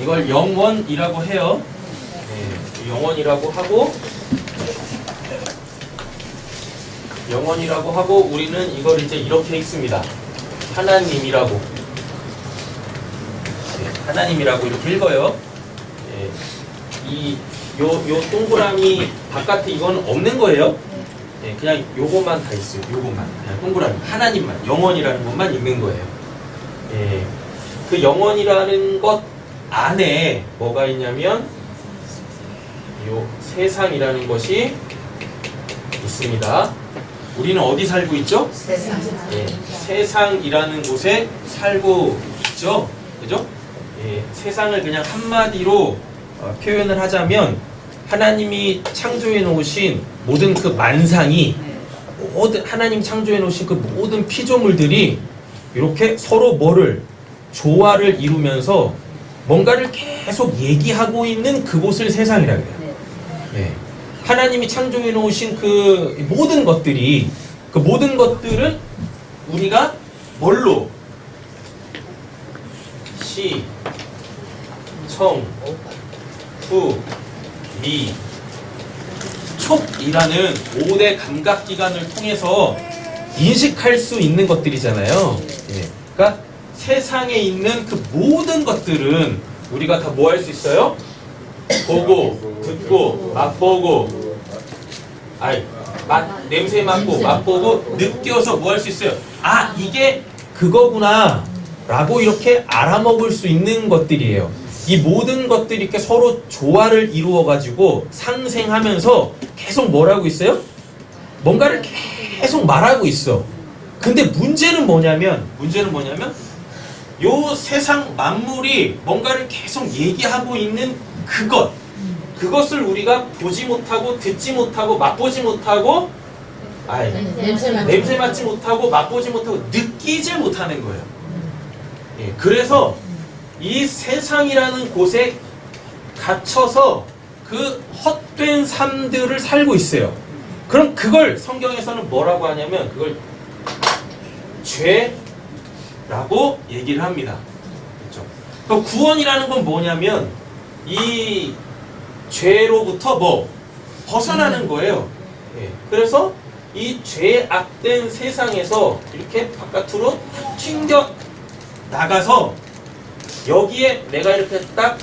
이걸 영원이라고 해요. 영원이라고 하고 우리는 이걸 이제 이렇게 읽습니다. 하나님이라고. 하나님이라고 이렇게 읽어요. 요 동그라미 바깥에 이건 없는 거예요. 그냥 요것만 다 있어요. 요것만. 그냥 동그라미. 하나님만. 영원이라는 것만 있는 거예요. 그 영원이라는 것 안에 뭐가 있냐면 요 세상이라는 것이 있습니다. 우리는 어디 살고 있죠? 세상. 세상이라는 곳에 살고 있죠. 그죠? 세상을 그냥 한마디로 표현을 하자면 하나님이 창조해 놓으신 모든 그 만상이 하나님 창조해 놓으신 그 모든 피조물들이 이렇게 서로 뭐를 조화를 이루면서 뭔가를 계속 얘기하고 있는 그곳을 세상이라고 해요. 하나님이 창조해 놓으신 그 모든 것들이 그 모든 것들은 우리가 뭘로 시, 청, 후, 미, 촉이라는 5대 감각기관을 통해서 인식할 수 있는 것들이잖아요. 그러니까 세상에 있는 그 모든 것들은 우리가 다 뭐 할 수 있어요? 보고, 듣고, 맛보고, 냄새 맡고, 맛보고, 느껴서 뭐 할 수 있어요? 아, 이게 그거구나 라고 이렇게 알아먹을 수 있는 것들이에요. 이 모든 것들이 이렇게 서로 조화를 이루어가지고 상생하면서 계속 뭘 하고 있어요? 뭔가를 계속 말하고 있어. 근데 문제는 뭐냐면 요 세상 만물이 뭔가를 계속 얘기하고 있는 그것을 우리가 보지 못하고 듣지 못하고 맛보지 못하고 냄새 맡지 못하고 맛보지 못하고 느끼질 못하는 거예요. 그래서 이 세상이라는 곳에 gat혀서 그 헛된 삶들을 살고 있어요. 그럼 그걸 성경에서는 뭐라고 하냐면 그걸 죄라고 얘기를 합니다. 그렇죠? 그럼 구원이라는 건 뭐냐면 이 죄로부터 벗어나는 거예요. 그래서 이 죄악된 세상에서 이렇게 바깥으로 튕겨 나가서 여기에 내가 이렇게 딱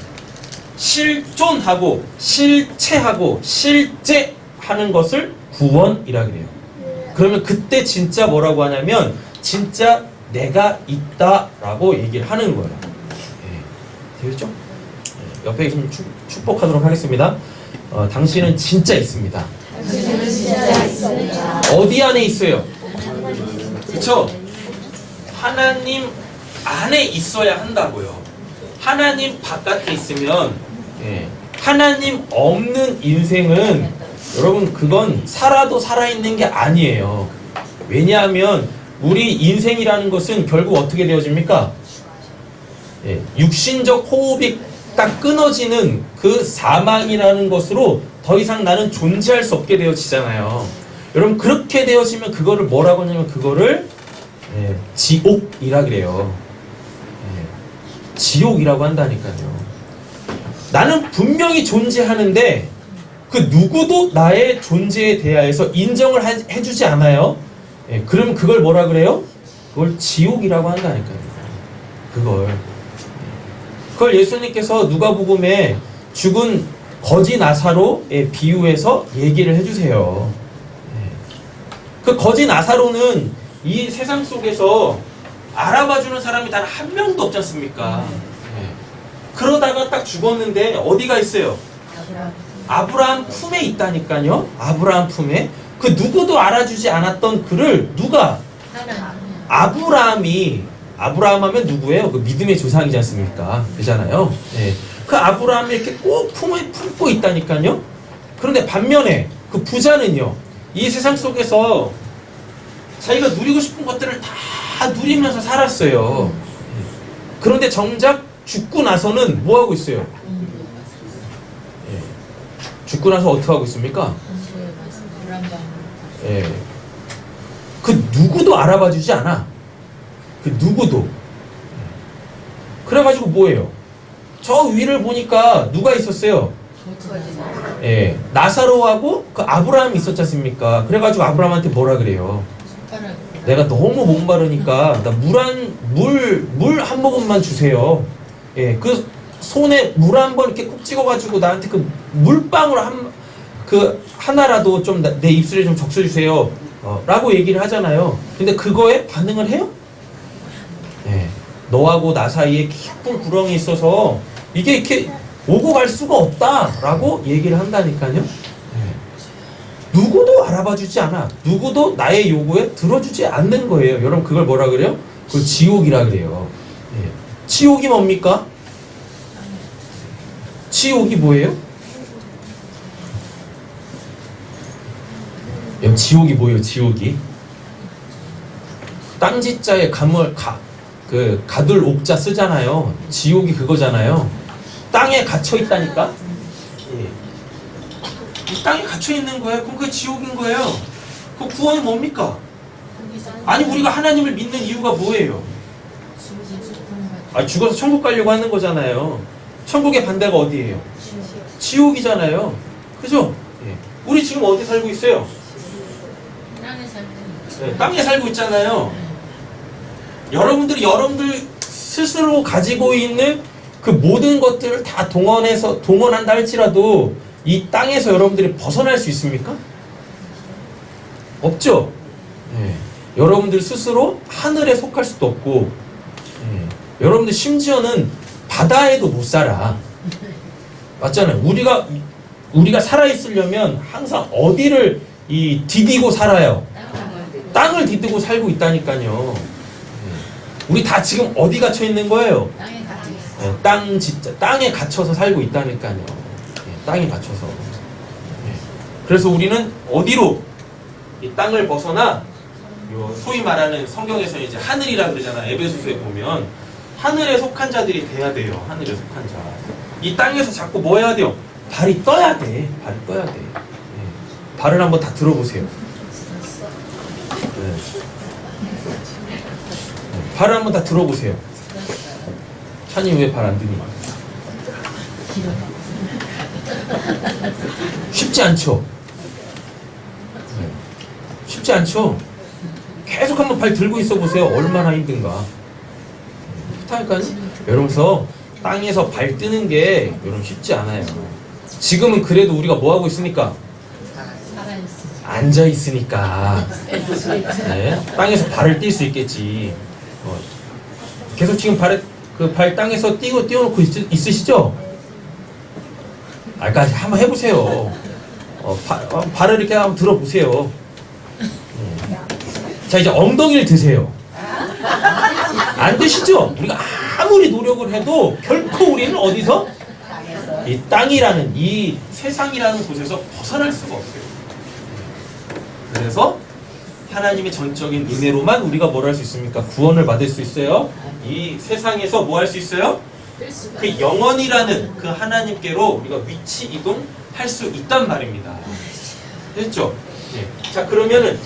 실존하고 실체하고 실제하는 것을 구원이라 그래요. 그러면 그때 진짜 뭐라고 하냐면 진짜 내가 있다라고 얘기를 하는 거예요. 되겠죠? 옆에 계시면 축복하도록 하겠습니다. 당신은 진짜 있습니다. 당신은 진짜 있습니다. 어디 안에 있어요? 그렇죠? 하나님 안에 있어야 한다고요. 하나님 바깥에 있으면 하나님 없는 인생은 여러분 그건 살아도 살아있는 게 아니에요. 왜냐하면 우리 인생이라는 것은 결국 어떻게 되어집니까? 육신적 호흡이 딱 끊어지는 그 사망이라는 것으로 더 이상 나는 존재할 수 없게 되어지잖아요. 여러분 그렇게 되어지면 그거를 뭐라고 하냐면 그거를 지옥이라 그래요. 지옥이라고 한다니까요. 나는 분명히 존재하는데 그 누구도 나의 존재에 대하여서 인정을 해주지 않아요. 그럼 그걸 뭐라 그래요? 그걸 지옥이라고 한다니까요. 그걸 예수님께서 누가복음에 죽은 거지 나사로에 비유해서 얘기를 해주세요. 그 거지 나사로는 이 세상 속에서 알아봐주는 사람이 단 한 명도 없지 않습니까? 그러다가 딱 죽었는데 어디가 있어요? 아브라함 품에 있다니까요. 아브라함 품에. 그 누구도 알아주지 않았던 그를 누가? 아브라함이. 아브라함 하면 누구예요? 그 믿음의 조상이지 않습니까? 그잖아요. 그 아브라함이 이렇게 꼭 품에 품고 있다니까요. 그런데 반면에 그 부자는요. 이 세상 속에서 자기가 누리고 싶은 것들을 다 누리면서 살았어요. 그런데 정작 죽고 나서는 뭐 하고 있어요? 죽고 나서 어떻게 하고 있습니까? 그 누구도 알아봐 주지 않아. 그 누구도. 그래가지고 뭐예요? 저 위를 보니까 누가 있었어요? 예, 나사로하고 그 아브라함이 있었지 않습니까? 그래가지고 아브라함한테 뭐라 그래요? 내가 너무 목마르니까 나 물 한 모금만 주세요. 예, 그 손에 물 한 번 이렇게 꼭 찍어가지고 나한테 그 물방울 그 하나라도 좀 내 입술에 좀 적셔주세요. 라고 얘기를 하잖아요. 근데 그거에 반응을 해요? 예, 너하고 나 사이에 깊은 구렁이 있어서 이게 이렇게 오고 갈 수가 없다라고 얘기를 한다니까요. 예. 누구도 알아봐주지 않아. 누구도 나의 요구에 들어주지 않는 거예요. 여러분 그걸 뭐라 그래요? 그걸 지옥이라 그래요. 예. 지옥이 뭡니까? 지옥이 뭐예요? 지옥이 뭐예요? 지옥이 땅지자에 가둘 옥자 쓰잖아요. 지옥이 그거잖아요. 땅에 갇혀 있다니까. 예. 이 땅에 갇혀 있는 거예요. 그럼 그게 지옥인 거예요. 그 구원이 뭡니까? 아니 우리가 하나님을 믿는 이유가 뭐예요? 죽어서 천국 가려고 하는 거잖아요. 천국의 반대가 어디예요? 지옥이잖아요. 그죠? 예. 우리 지금 어디 살고 있어요? 네, 땅에 살고 있잖아요. 여러분들 스스로 가지고 있는 그 모든 것들을 다 동원한다 할지라도 이 땅에서 여러분들이 벗어날 수 있습니까? 없죠? 네. 여러분들 스스로 하늘에 속할 수도 없고, 네. 여러분들 심지어는 바다에도 못 살아. 맞잖아요. 우리가 살아있으려면 항상 어디를 디디고 살아요? 땅을 디디고 살고 있다니까요. 우리 다 지금 어디 갇혀 있는 거예요? 땅에 갇혀서 살고 있다니까요. 땅에 갇혀서. 그래서 우리는 어디로 이 땅을 벗어나 소위 말하는 성경에서 이제 하늘이라 그러잖아. 에베소서에 보면 하늘에 속한 자들이 돼야 돼요. 하늘에 속한 자. 이 땅에서 자꾸 뭐 해야 돼요? 발이 떠야 돼. 발이 떠야 돼. 발을 한번 다 들어보세요. 발을 한번 다 들어보세요. 찬이 왜 발 안 드니? 쉽지 않죠? 쉽지 않죠? 계속 한번 발 들고 있어 보세요. 얼마나 힘든가. 그렇다니까요. 여러분서 땅에서 발 뜨는 게 여러분 쉽지 않아요. 지금은 그래도 우리가 뭐 하고 있습니까? 앉아 있으니까. 네. 땅에서 발을 뗄 수 있겠지. 계속 지금 발 땅에서 띄워놓고 있으시죠? 아까지 한번 해보세요. 발을 이렇게 한번 들어보세요. 자, 이제 엉덩이를 드세요. 안 드시죠? 우리가 아무리 노력을 해도 결코 우리는 어디서? 이 땅이라는, 이 세상이라는 곳에서 벗어날 수가 없어요. 그래서 하나님의 전적인 은혜로만 우리가 뭘 할 수 있습니까? 구원을 받을 수 있어요. 이 세상에서 뭐 할 수 있어요? 그 영원이라는 그 하나님께로 우리가 위치 이동할 수 있단 말입니다. 됐죠? 네. 자, 그러면은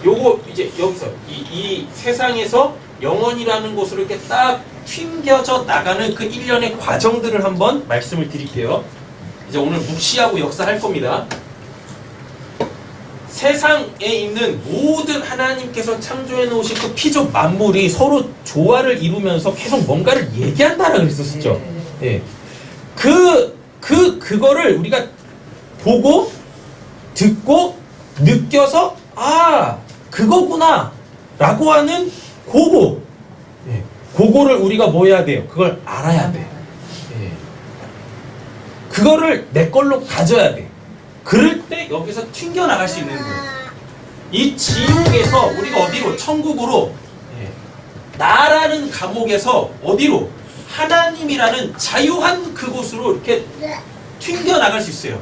요거 이제 여기서 이 세상에서 영원이라는 곳으로 이렇게 딱 튕겨져 나가는 그 일련의 과정들을 한번 말씀을 드릴게요. 이제 오늘 묵시하고 역사할 겁니다. 세상에 있는 모든 하나님께서 창조해 놓으신 그 피조 만물이 서로 조화를 이루면서 계속 뭔가를 얘기한다라고 그랬었죠. 예. 그거를 우리가 보고 듣고 느껴서 그거구나 라고 하는 그거. 예. 그거를 우리가 뭐 해야 돼요? 그걸 알아야 돼. 예. 그거를 내 걸로 가져야 돼. 그럴 때 여기서 튕겨나갈 수 있는 거예요. 이 지옥에서 우리가 어디로? 천국으로. 나라는 감옥에서 어디로? 하나님이라는 자유한 그곳으로 이렇게 튕겨나갈 수 있어요.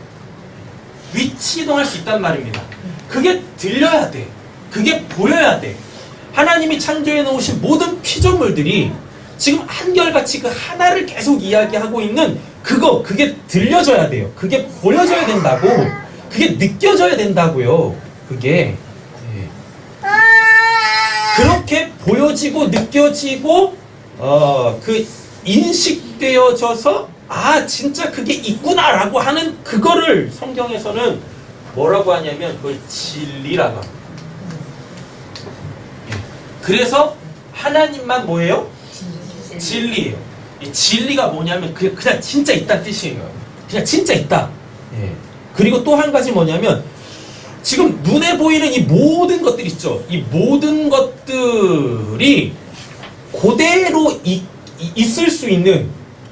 위치 이동할 수 있단 말입니다. 그게 들려야 돼. 그게 보여야 돼. 하나님이 창조해 놓으신 모든 피조물들이 지금 한결같이 그 하나를 계속 이야기하고 있는 그게 들려져야 돼요. 그게 보여져야 된다고. 그게 느껴져야 된다고요. 그게. 그렇게 보여지고 느껴지고 그 인식되어져서 아 진짜 그게 있구나라고 하는 그거를 성경에서는 뭐라고 하냐면 그걸 진리라고 합니다. 그래서 하나님만 뭐예요? 진리예요. 이 진리가 뭐냐면 그냥 진짜 있다는 뜻이에요. 그냥 진짜 있다. 예. 그리고 또 한 가지 뭐냐면 지금 눈에 보이는 이 모든 것들 있죠. 이 모든 것들이 그대로 있을 수 있는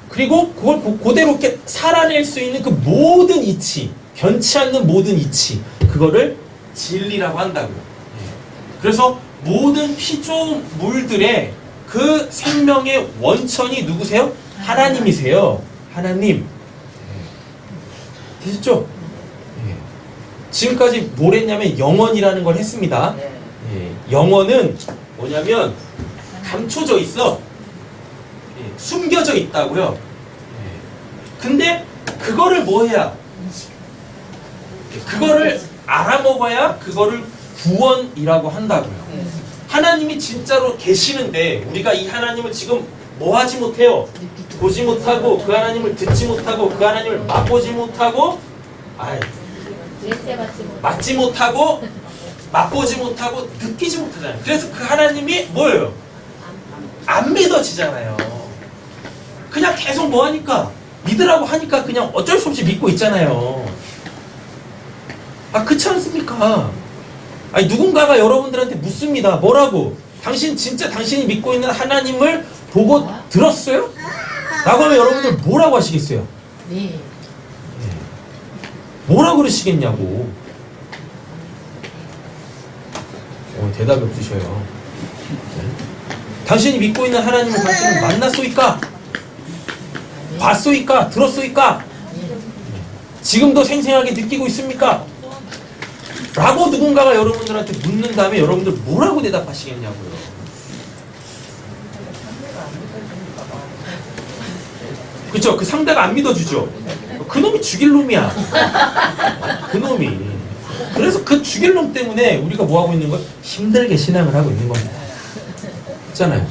그리고 그걸 그대로 이렇게 살아낼 수 있는 그 모든 이치, 변치 않는 모든 이치, 그거를 진리라고 한다고요. 예. 그래서 모든 피조물들의 그 생명의 원천이 누구세요? 하나님이세요. 하나님. 되셨죠? 예. 지금까지 뭘 했냐면 영원이라는 걸 했습니다. 예. 영원은 뭐냐면 감춰져 있어. 예. 숨겨져 있다고요. 예. 근데 그거를 뭐 해야? 그거를 알아먹어야 그거를 구원이라고 한다고요. 하나님이 진짜로 계시는데 우리가 이 하나님을 지금 뭐 하지 못해요? 보지 못하고 그 하나님을 듣지 못하고 그 하나님을 맛보지 못하고 맞지 못하고 맛보지 못하고 느끼지 못하잖아요. 그래서 그 하나님이 뭐예요? 안 믿어지잖아요. 그냥 계속 뭐 하니까 믿으라고 하니까 그냥 어쩔 수 없이 믿고 있잖아요. 그렇지 않습니까? 아니 누군가가 여러분들한테 묻습니다. 뭐라고? 당신 진짜 당신이 믿고 있는 하나님을 보고 들었어요? 라고 하면 여러분들 뭐라고 하시겠어요? 네. 뭐라고 그러시겠냐고. 대답이 없으셔요. 네. 당신이 믿고 있는 하나님을 당신은 만났소이까? 봤소이까? 들었소이까? 지금도 생생하게 느끼고 있습니까? 라고 누군가가 여러분들한테 묻는 다음에 여러분들 뭐라고 대답하시겠냐고요. 그쵸? 그 상대가 안 믿어주죠? 그놈이 죽일 놈이야. 그놈이. 그래서 그 죽일 놈 때문에 우리가 뭐 하고 있는 거야? 힘들게 신앙을 하고 있는 겁니다. 있잖아요.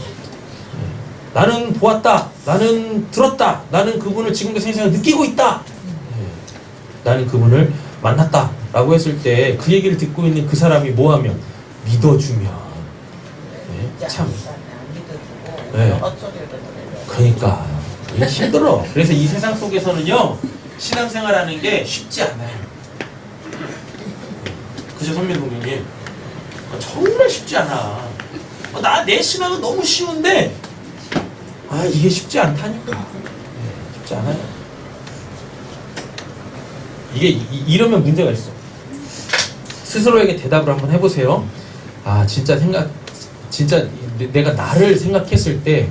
나는 보았다. 나는 들었다. 나는 그분을 지금도 생생하게 느끼고 있다. 나는 그분을 만났다 라고 했을 때 그 얘기를 듣고 있는 그 사람이 뭐하면 믿어주면 참 그러니까 이게 힘들어. 그래서 이 세상 속에서는요 신앙생활하는 게 쉽지 않아요. 그죠 선민 동료님? 정말 쉽지 않아. 내 신앙은 너무 쉬운데 이게 쉽지 않다니까. 쉽지 않아요. 이게 이러면 문제가 있어. 스스로에게 대답을 한번 해보세요. 진짜 내가 나를 생각했을 때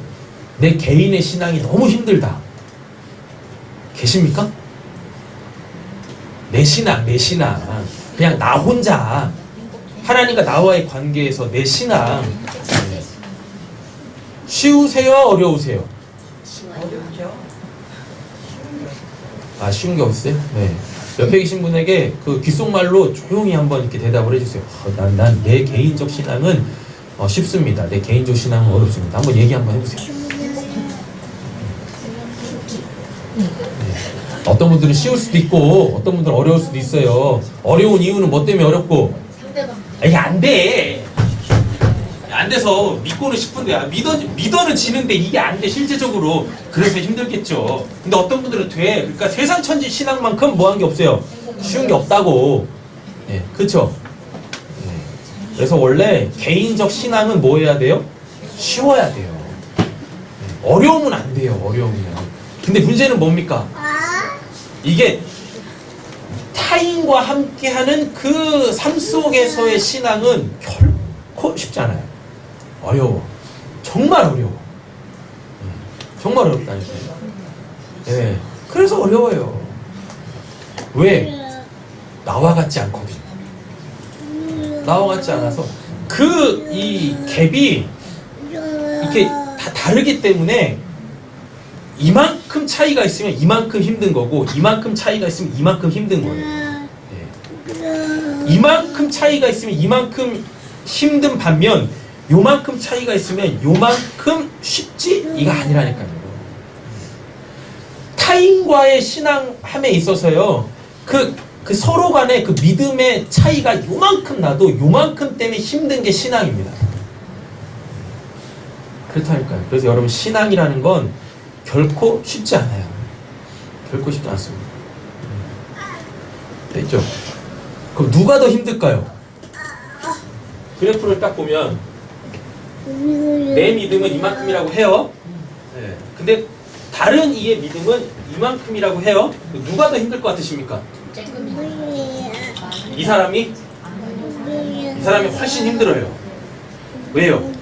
내 개인의 신앙이 너무 힘들다. 계십니까? 내 신앙 그냥 나 혼자 하나님과 나와의 관계에서 내 신앙 쉬우세요? 어려우세요? 쉬운 게 없어요? 네. 옆에 계신 분에게 그 귓속말로 조용히 한번 이렇게 대답을 해주세요. 난 내 개인적 신앙은 쉽습니다. 내 개인적 신앙은 어렵습니다. 한번 얘기 한번 해보세요. 네. 어떤 분들은 쉬울 수도 있고 어떤 분들은 어려울 수도 있어요. 어려운 이유는 뭐 때문에 어렵고? 이게 안 돼. 안 돼서 믿고는 싶은데 믿어는 지는데 이게 안 돼 실제적으로. 그래서 힘들겠죠. 근데 어떤 분들은 돼. 그러니까 세상 천지 신앙만큼 뭐 한 게 없어요. 쉬운 게 없다고. 네, 그렇죠. 네. 그래서 원래 개인적 신앙은 뭐 해야 돼요? 쉬워야 돼요. 네. 어려우면 안 돼요. 어려우면. 근데 문제는 뭡니까? 이게 타인과 함께하는 그 삶 속에서의 신앙은 결코 쉽지 않아요. 어려워. 정말 어려워. 정말 어렵다니까요. 네. 그래서 어려워요. 왜? 나와 같지 않거든요. 나와 같지 않아서 이 갭이 이렇게 다 다르기 때문에 이만큼 차이가 있으면 이만큼 힘든 거고 이만큼 차이가 있으면 이만큼 힘든 거예요. 네. 이만큼 차이가 있으면 이만큼 힘든 반면 요만큼 차이가 있으면 요만큼 쉽지? 이가 아니라니까요. 서로와의 신앙함에 있어서요. 그 서로 간의 그 믿음의 차이가 요만큼 나도 요만큼 때문에 힘든 게 신앙입니다. 그렇다니까요. 그래서 여러분 신앙이라는 건 결코 쉽지 않아요. 결코 쉽지 않습니다. 됐죠? 그럼 누가 더 힘들까요? 그래프를 딱 보면 내 믿음은 이만큼이라고 해요. 네. 근데 다른 이의 믿음은 이만큼이라고 해요. 누가 더 힘들 것 같으십니까? 이 사람이 훨씬 힘들어요. 왜요?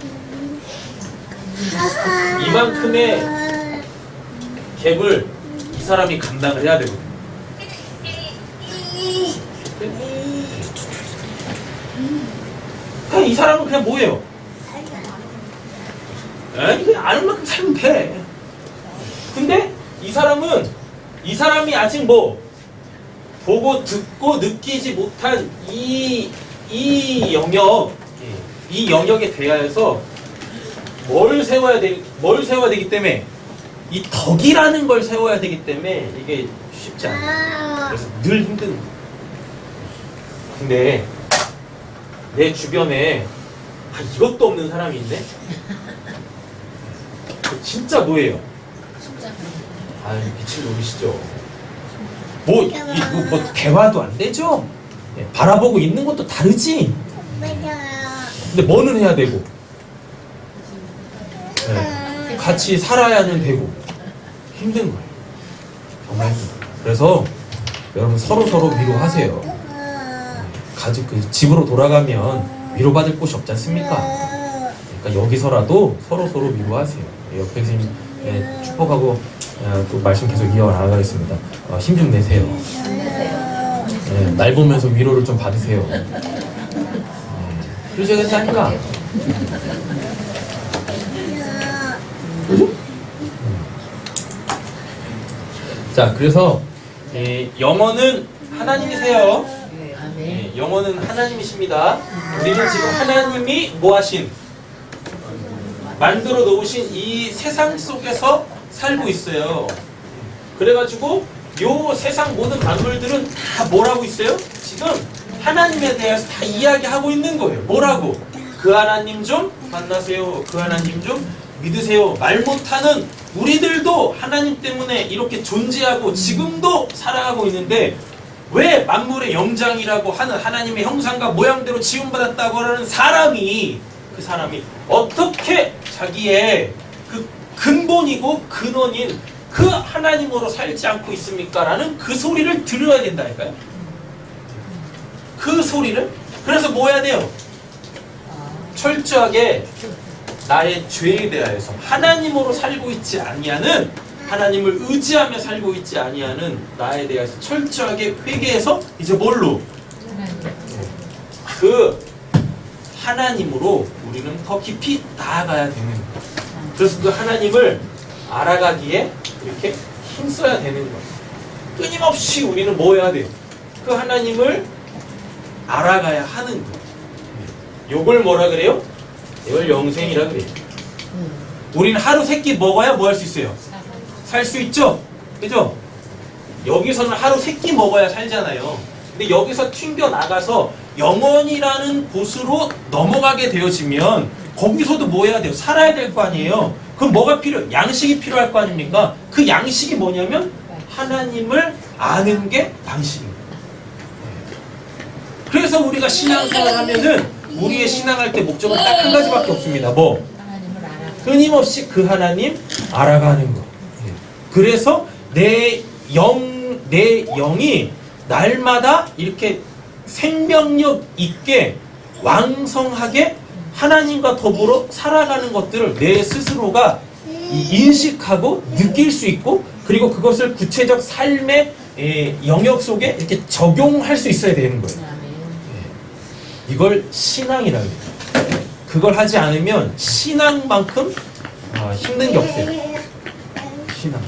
이만큼의 갭을 이 사람이 감당을 해야 되거든요. 그냥 이 사람은 그냥 뭐예요? 그냥 아는 만큼 살면 돼. 근데 이 사람이 아직 뭐 보고 듣고 느끼지 못한 이 영역에 대하여서 뭘 세워야 되기 때문에 이 덕이라는 걸 세워야 되기 때문에 이게 쉽지 않아요. 그래서 늘 힘든 거예요. 근데 내 주변에 이것도 없는 사람이 있네? 진짜 뭐예요? 미칠 놈이시죠. 뭐 대화도 안 되죠? 바라보고 있는 것도 다르지? 근데 뭐는 해야 되고 같이 살아야는 되고 힘든 거예요. 정말 힘든 거예요. 그래서 여러분 서로 위로하세요. 집으로 돌아가면 위로받을 곳이 없지 않습니까? 그러니까 여기서라도 서로 위로하세요. 옆에 선생님 축복하고 또 말씀 계속 이어나가겠습니다. 힘 좀 내세요. 날 보면서 위로를 좀 받으세요. 그러셔야겠다니까. 그죠? 자, 그래서 영어는 하나님이세요. 영어는 하나님이십니다. 우리는 지금 하나님이 뭐 하신? 만들어 놓으신 이 세상 속에서 살고 있어요. 그래가지고 요 세상 모든 만물들은 다 뭐라고 있어요? 지금 하나님에 대해서 다 이야기하고 있는 거예요. 뭐라고? 그 하나님 좀 만나세요. 그 하나님 좀 믿으세요. 말 못하는 우리들도 하나님 때문에 이렇게 존재하고 지금도 살아가고 있는데 왜 만물의 영장이라고 하는 하나님의 형상과 모양대로 지음받았다고 하는 그 사람이 어떻게 자기의 그 근본이고 근원인 그 하나님으로 살지 않고 있습니까? 라는 그 소리를 들어야 된다니까요. 그 소리를. 그래서 뭐 해야 돼요? 철저하게 나의 죄에 대하여서 하나님으로 살고 있지 아니하는, 하나님을 의지하며 살고 있지 아니하는 나에 대해서 철저하게 회개해서 이제 뭘로? 그 하나님으로 우리는 더 깊이 나아가야 되는 거예요. 그래서 그 하나님을 알아가기에 이렇게 힘써야 되는 거예요. 끊임없이 우리는 뭐 해야 돼요? 그 하나님을 알아가야 하는 거예요. 요걸 뭐라 그래요? 이걸 영생이라 그래요. 우리는 하루 세 끼 먹어야 뭐 할 수 있어요? 살 수 있죠? 그죠? 여기서는 하루 세 끼 먹어야 살잖아요. 근데 여기서 튕겨 나가서 영원이라는 곳으로 넘어가게 되어지면 거기서도 뭐 해야 돼요? 살아야 될 거 아니에요? 그럼 뭐가 필요해요? 양식이 필요할 거 아닙니까? 그 양식이 뭐냐면 하나님을 아는 게 양식입니다. 그래서 우리가 신앙생활 하면은 우리의 신앙할 때 목적은 딱 한 가지밖에 없습니다. 뭐? 끊임없이 그 하나님 알아가는 거. 그래서 내 영이 날마다 이렇게 생명력 있게 왕성하게 하나님과 더불어 살아가는 것들을 내 스스로가 인식하고 느낄 수 있고, 그리고 그것을 구체적 삶의 영역 속에 이렇게 적용할 수 있어야 되는 거예요. 이걸 신앙이라고 해요. 그걸 하지 않으면 신앙만큼 힘든 게 없어요. 신앙.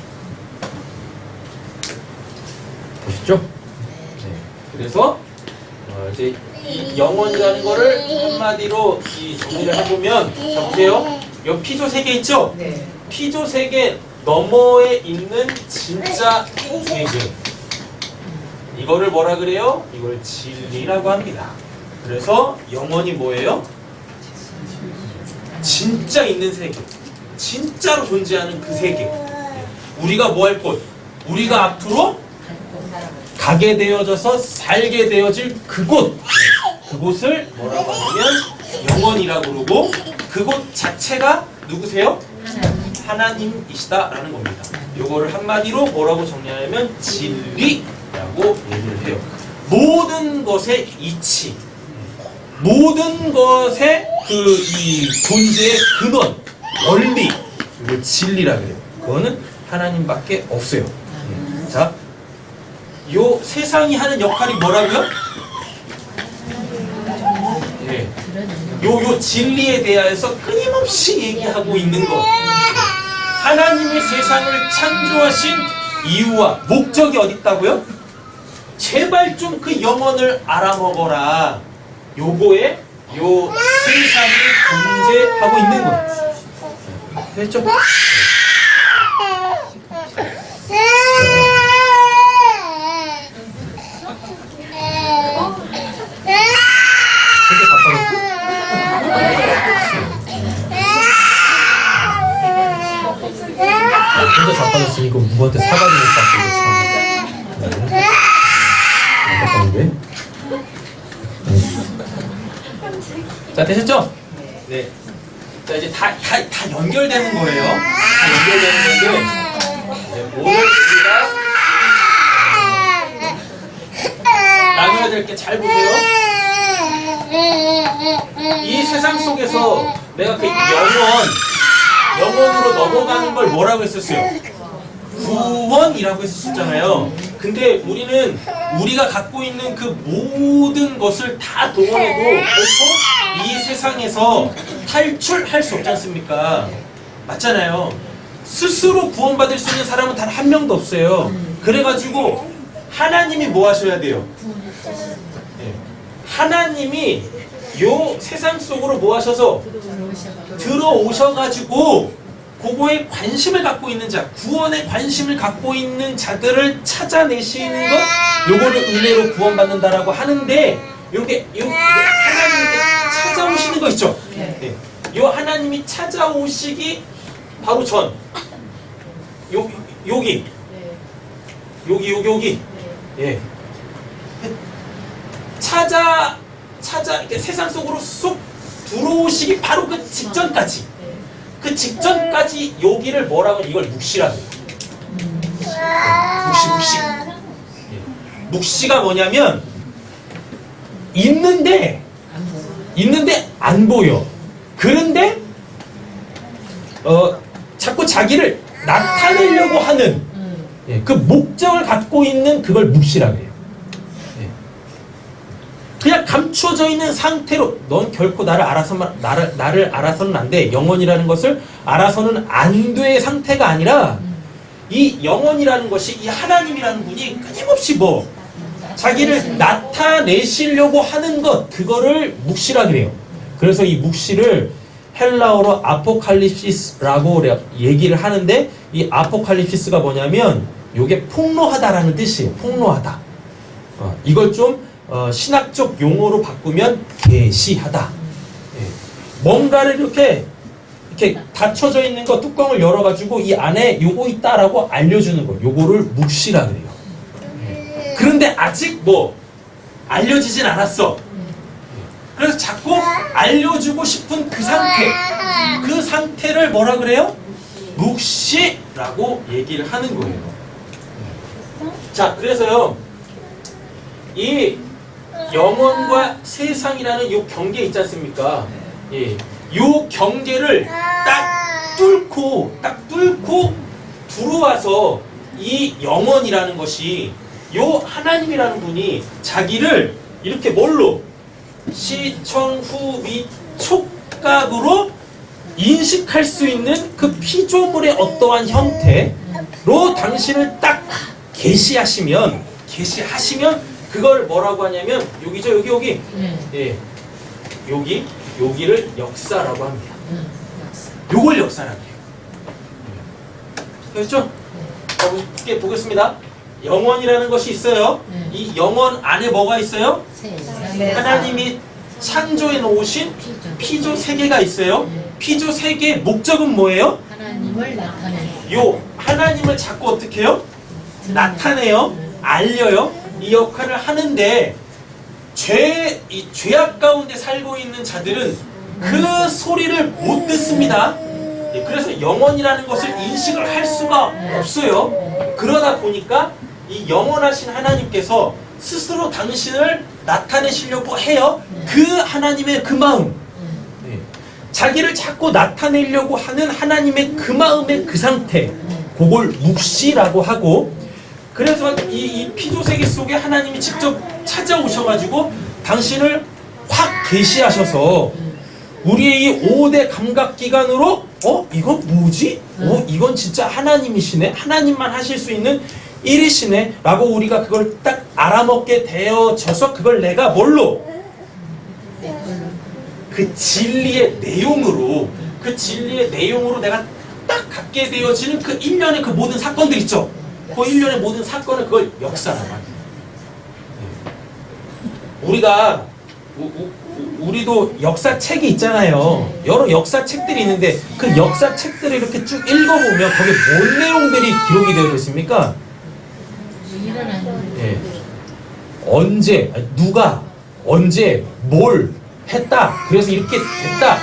보시죠? 네. 그래서 이제 이 영혼이라는 거를 한마디로 이 정리를 해보면, 자 보세요. 요 피조 세계 있죠? 네. 피조 세계 너머에 있는 진짜 세계. 이거를 뭐라 그래요? 이걸 진리라고 합니다. 그래서 영원이 뭐예요? 진짜 있는 세계. 진짜로 존재하는 그 세계. 우리가 뭐 할 곳? 우리가 앞으로 가게 되어져서 살게 되어질 그곳. 그곳을 뭐라고 하냐면 영원이라고 그러고 그곳 자체가 누구세요? 하나님이시다라는 겁니다. 요거를 한마디로 뭐라고 정리하냐면 진리라고 얘기를 해요. 모든 것의 이치, 모든 것의 이 존재의 근원, 원리, 이걸 진리라 그래요. 그거는 하나님밖에 없어요. 자, 요 세상이 하는 역할이 뭐라고요? 네. 요 진리에 대해서 끊임없이 얘기하고 있는 것. 하나님이 세상을 창조하신 이유와 목적이 어디 있다고요? 제발 좀 그 영혼을 알아먹어라. 요거에 요 세상이 존재하고 있는 거예요. 됐죠? 혼자 자빠졌으니까 누구한테 사과도 못 받고 참. 네. 안타까운데. 자, 되셨죠? 네. 자, 이제 다 연결되는 거예요. 다 연결되는 건데, 네, 오늘 우리가 나눠야 될 게 잘 보세요. 이 세상 속에서 내가 그 영원으로 넘어가는 걸 뭐라고 했었어요? 구원이라고 했었잖아요. 근데 우리는 우리가 갖고 있는 그 모든 것을 다 동원해도 결코 이 세상에서 탈출할 수 없지 않습니까? 맞잖아요. 스스로 구원받을 수 있는 사람은 단 한 명도 없어요. 그래가지고 하나님이 뭐 하셔야 돼요? 네. 하나님이 요 세상 속으로 뭐 하셔서 들어오셔가지고 그거에 관심을 갖고 있는 자, 구원에 관심을 갖고 있는 자들을 찾아내시는 것, 요거를 은혜로 구원받는다라고 하는데, 요게 하나님이 찾아오시는 거 있죠? 네. 요 하나님이 찾아오시기 바로 전, 여기, 예. 이렇게 세상 속으로 쏙 들어오시기 바로 그 직전까지. 그 직전까지 여기를 뭐라고 해요? 이걸 묵시라고 해요. 묵시. 예. 묵시가 뭐냐면 있는데 안 보여. 그런데 자꾸 자기를 나타내려고 하는 예, 그 목적을 갖고 있는 그걸 묵시라고 해요. 예. 그냥 감춰져 있는 상태로 넌 결코 나를 알아서는 안 돼. 영혼이라는 것을 알아서는 안 돼의 상태가 아니라 이 영혼이라는 것이 이 하나님이라는 분이 끊임없이 뭐 자기를 나타내시려고 하는 것, 그거를 묵시라 그래요. 그래서 이 묵시를 헬라어로 아포칼립시스라고 얘기를 하는데, 이 아포칼립시스가 뭐냐면 요게 폭로하다라는 뜻이에요. 폭로하다. 이걸 좀 신학적 용어로 바꾸면 계시하다. 예. 뭔가를 이렇게 닫혀져 있는 거 뚜껑을 열어가지고 이 안에 요거 있다라고 알려주는 거, 요거를 묵시라 그래요. 예. 그런데 아직 뭐 알려지진 않았어. 그래서 자꾸 알려주고 싶은 그 상태, 그 상태를 뭐라 그래요? 묵시라고 얘기를 하는 거예요. 자, 그래서요, 이 영혼과 세상이라는 요 경계 있지 않습니까? 예, 요 경계를 딱 뚫고 들어와서 이 영혼이라는 것이 요 하나님이라는 분이 자기를 이렇게 뭘로? 시청후미 촉각으로 인식할 수 있는 그 피조물의 어떠한 형태로 당신을 딱 계시하시면 그걸 뭐라고 하냐면 여기죠, 여기. 예, 여기를 역사라고 합니다. 요걸 역사라고 해요. 그렇죠? 보겠습니다. 영원이라는 것이 있어요. 이 영원 안에 뭐가 있어요? 하나님이 창조해 놓으신 피조 세계가 있어요. 피조 세계의 목적은 뭐예요? 하나님을 나타내는 요 하나님을 자꾸 어떻게 해요? 나타내요. 알려요. 이 역할을 하는데 이 죄악 가운데 살고 있는 자들은 그 소리를 못 듣습니다. 그래서 영원이라는 것을 인식을 할 수가 없어요. 그러다 보니까 이 영원하신 하나님께서 스스로 당신을 나타내시려고 해요. 그 하나님의 그 마음, 자기를 자꾸 나타내려고 하는 하나님의 그 마음의 그 상태, 그걸 묵시라고 하고, 그래서 이 피조세계 속에 하나님이 직접 찾아오셔가지고 당신을 확 계시하셔서 우리의 이 5대 감각기관으로 이건 뭐지? 이건 진짜 하나님이시네? 하나님만 하실 수 있는 일이시네? 라고 우리가 그걸 딱 알아먹게 되어져서 그걸 내가 뭘로? 그 진리의 내용으로, 그 진리의 내용으로 내가 딱 갖게 되어지는 그 일련의 그 모든 사건들 있죠? 그 일련의 모든 사건을 그걸 역사라고 합니다. 우리가 우리도 역사책이 있잖아요. 여러 역사책들이 있는데 그 역사책들을 이렇게 쭉 읽어보면 거기에 뭔 내용들이 기록이 되어 있습니까? 예. 언제, 누가, 언제, 뭘 했다. 그래서 이렇게 됐다.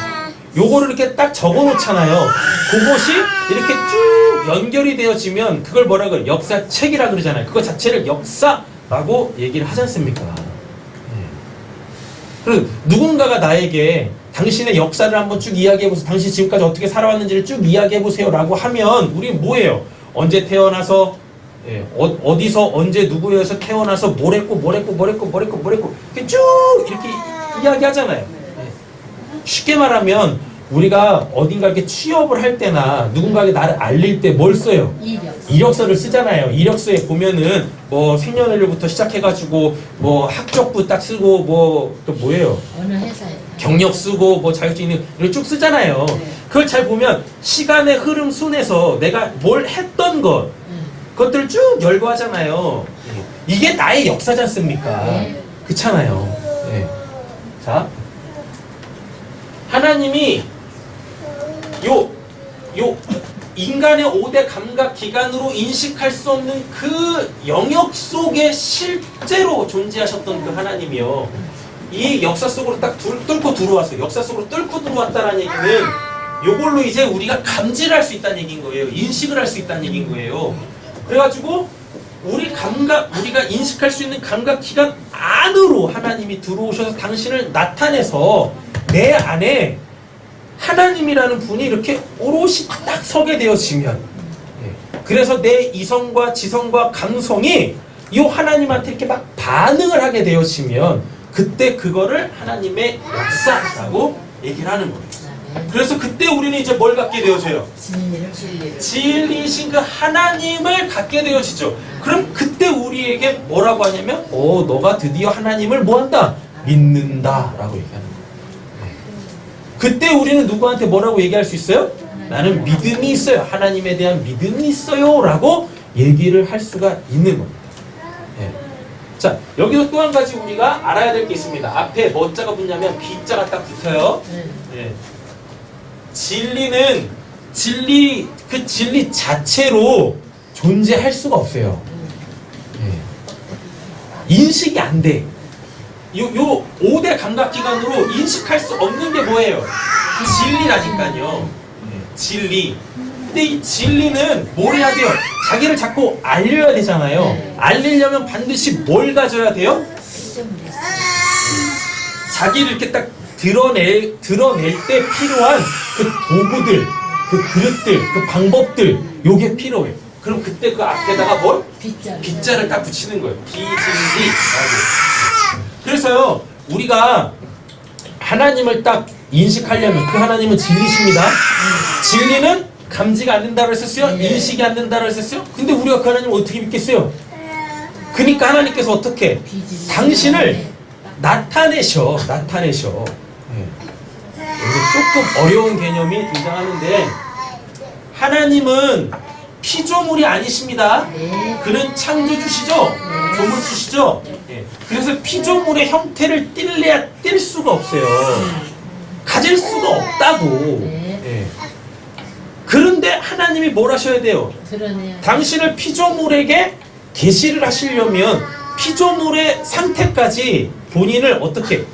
요거를 이렇게 딱 적어 놓잖아요. 그것이 이렇게 쭉 연결이 되어지면 그걸 뭐라 그래요? 역사책이라 그러잖아요. 그거 자체를 역사라고 얘기를 하지 않습니까? 그리고 누군가가 나에게 당신의 역사를 한번 쭉 이야기해보세요. 당신 지금까지 어떻게 살아왔는지를 쭉 이야기해보세요 라고 하면 우리 뭐예요? 언제 태어나서 어디서 언제 누구에서 태어나서 뭘 했고 이렇게 쭉 이렇게 이야기하잖아요. 쉽게 말하면 우리가 어딘가 이렇게 취업을 할 때나 누군가에게 나를 알릴 때 뭘 써요? 이력서를 쓰잖아요. 이력서에 보면은 뭐 생년월일부터 시작해가지고 뭐 학적부 딱 쓰고 뭐 또 뭐예요? 어느 회사에 경력 쓰고 뭐 자격증 있는 이렇게 쭉 쓰잖아요. 그걸 잘 보면 시간의 흐름 순에서 내가 뭘 했던 것 그것들을 쭉 열거하잖아요. 이게 나의 역사지 않습니까? 그렇잖아요. 자, 하나님이 요 인간의 5대 감각 기관으로 인식할 수 없는 그 영역 속에 실제로 존재하셨던 그 하나님이요. 이 역사 속으로 딱 뚫고 들어왔어요. 역사 속으로 뚫고 들어왔다는 얘기는 요걸로 이제 우리가 감지를 할 수 있다는 얘기인 거예요. 인식을 할 수 있다는 얘기인 거예요. 그래가지고 우리가 인식할 수 있는 감각 기관 안으로 하나님이 들어오셔서 당신을 나타내서 내 안에 하나님이라는 분이 이렇게 오롯이 딱 서게 되어지면, 그래서 내 이성과 지성과 감성이 이 하나님한테 이렇게 막 반응을 하게 되어지면 그때 그거를 하나님의 역사라고 얘기를 하는 거예요. 그래서 그때 우리는 이제 뭘 갖게 되어져요? 진리이신 그 하나님을 갖게 되어지죠. 그럼 그때 우리에게 뭐라고 하냐면 너가 드디어 하나님을 뭐한다? 믿는다 라고 얘기하는 거예요. 그때 우리는 누구한테 뭐라고 얘기할 수 있어요? 나는 믿음이 있어요. 하나님에 대한 믿음이 있어요 라고 얘기를 할 수가 있는 겁니다. 자, 여기서 또 한 가지 우리가 알아야 될 게 있습니다. 앞에 뭐 자가 붙냐면 B자가 딱 붙어요. 진리는 그 진리 자체로 존재할 수가 없어요. 인식이 안 돼. 요 5대 감각기관으로 인식할 수 없는 게 뭐예요? 진리라니까요. 진리. 근데 이 진리는 뭘 해야 돼요? 자기를 자꾸 알려야 되잖아요. 알리려면 반드시 뭘 가져야 돼요? 자기를 이렇게 딱 드러낼 때 필요한 그 도구들, 그 그릇들, 그 방법들, 요게 필요해요. 그럼 그때 그 앞에다가 뭘? 빗자를 딱 붙이는 거예요. 비진리. 그래서요, 우리가 하나님을 딱 인식하려면 그 하나님은 진리십니다. 진리는 감지가 안 된다고 했었어요? 인식이 안 된다고 했었어요? 근데 우리가 그 하나님을 어떻게 믿겠어요? 그러니까 하나님께서 어떻게? 당신을 나타내셔. 여기 조금 어려운 개념이 등장하는데, 하나님은 피조물이 아니십니다. 네. 그는 창조주시죠? 조물주시죠? 예. 그래서 피조물의 형태를 띨래야 띨 수가 없어요. 가질 수가 없다고. 네. 예. 그런데 하나님이 뭘 하셔야 돼요? 드러내야. 당신을 피조물에게 계시를 하시려면 피조물의 상태까지 본인을 어떻게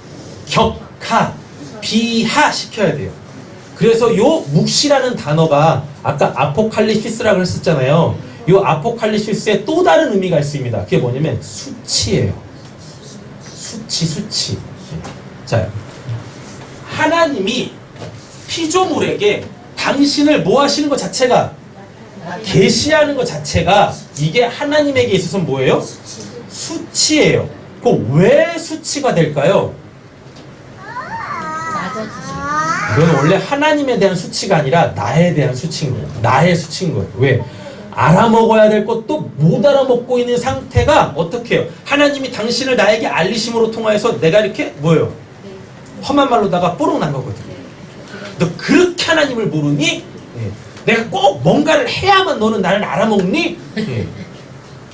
격하, 비하시켜야 돼요. 그래서 요 묵시라는 단어가 아까 아포칼리시스라고 했었잖아요. 요 아포칼리시스에 또 다른 의미가 있습니다. 그게 뭐냐면 수치예요. 수치. 자, 하나님이 피조물에게 당신을 뭐 하시는 것 자체가 계시하는 것 자체가 이게 하나님에게 있어서 뭐예요? 수치예요. 그 왜 수치가 될까요? 낮아지시고. 그건 원래 하나님에 대한 수치가 아니라 나에 대한 수치인 거예요. 나의 수치인 거예요. 왜? 알아먹어야 될 것도 못 알아먹고 있는 상태가 어떻게 해요? 하나님이 당신을 나에게 알리심으로 통하여서 내가 이렇게 뭐예요? 험한 말로다가 뽀록난 거거든요. 너 그렇게 하나님을 모르니? 예. 내가 꼭 뭔가를 해야만 너는 나를 알아먹니? 예.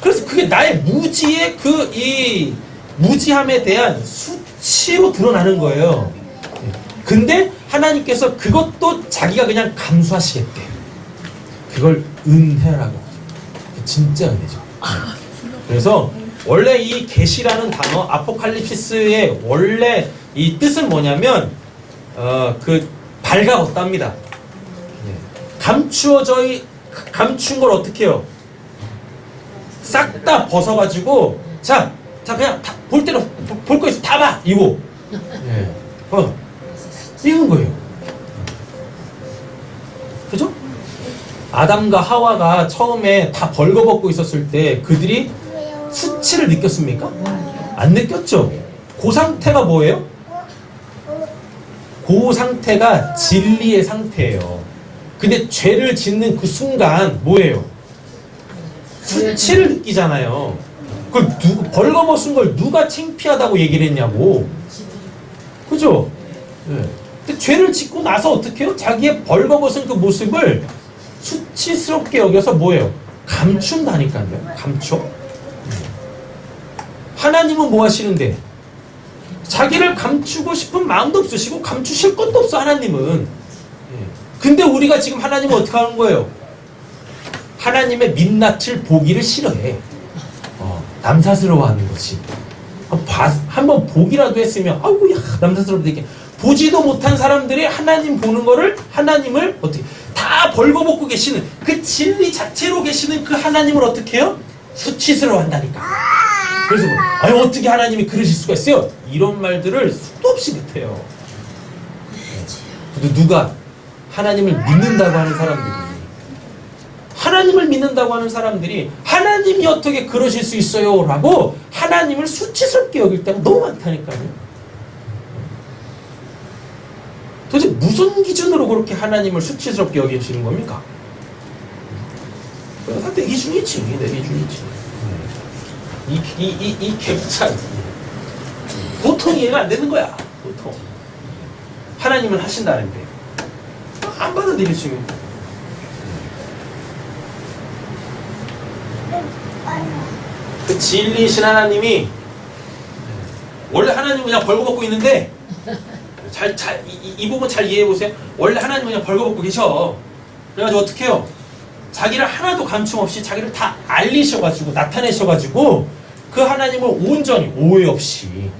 그래서 그게 나의 무지의 이 무지함에 대한 수치로 드러나는 거예요. 예. 근데 하나님께서 그것도 자기가 그냥 감수하시겠대. 그걸 은혜라고 하죠. 진짜 은혜죠. 그래서 원래 이 계시라는 단어 아포칼립시스의 원래 이 뜻은 뭐냐면 그 밝아졌답니다. 감춘 걸 어떻게 해요? 싹 다 벗어가지고 자 그냥 볼 대로 볼 거 있어 다 봐 이거. 이건 거예요. 그죠? 아담과 하와가 처음에 다 벌거벗고 있었을 때 그들이 수치를 느꼈습니까? 안 느꼈죠? 그 상태가 뭐예요? 그 상태가 진리의 상태예요. 근데 죄를 짓는 그 순간 뭐예요? 수치를 느끼잖아요. 그걸 벌거벗은 걸 누가 창피하다고 얘기를 했냐고. 그죠? 네. 근데 죄를 짓고 나서 어떻게 해요? 자기의 벌거벗은 그 모습을 수치스럽게 여겨서 뭐예요? 감춘다니까요. 감춰. 하나님은 뭐 하시는데? 자기를 감추고 싶은 마음도 없으시고 감추실 것도 없어 하나님은. 근데 우리가 지금 하나님은 어떻게 하는 거예요? 하나님의 민낯을 보기를 싫어해. 남사스러워하는 거지. 한번 보기라도 했으면 아이고 야 남사스럽다 이렇게 보지도 못한 사람들이 하나님 보는 거를 하나님을 어떻게 다 벌거벗고 계시는 그 진리 자체로 계시는 그 하나님을 어떻게 해요? 수치스러워한다니까. 그래서 뭐, 아니 어떻게 하나님이 그러실 수가 있어요? 이런 말들을 수도 없이 못해요. 근데 누가 하나님을 믿는다고 하는 사람들이 하나님이 어떻게 그러실 수 있어요? 라고 하나님을 수치스럽게 여길 때가 너무 많다니까요. 도대체 무슨 기준으로 그렇게 하나님을 수치스럽게 여기시는 겁니까? 다 내 기준이지. 내 기준이지. 이 갭차 보통 이해가 안 되는 거야. 보통 하나님은 하신다는데 안 받아들일 수 있는. 그 진리이신 하나님이 원래 하나님은 그냥 벌거벗고 있는데 이 부분 잘 이해해 보세요. 원래 하나님은 그냥 벌거벗고 계셔. 그래가지고 어떻게 해요? 자기를 하나도 감춤 없이 자기를 다 알리셔가지고 나타내셔가지고 그 하나님을 온전히 오해 없이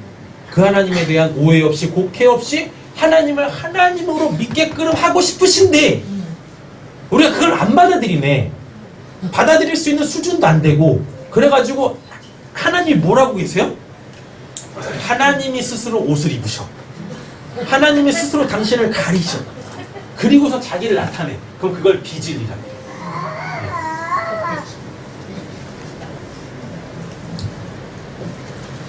그 하나님에 대한 오해 없이 곡해 없이 하나님을 하나님으로 믿게끔 하고 싶으신데 우리가 그걸 안 받아들이네. 받아들일 수 있는 수준도 안 되고 그래가지고 하나님이 뭐라고 계세요? 하나님이 스스로 옷을 입으셔. 하나님이 스스로 당신을 가리셔. 그리고서 자기를 나타내. 그럼 그걸 비진리라.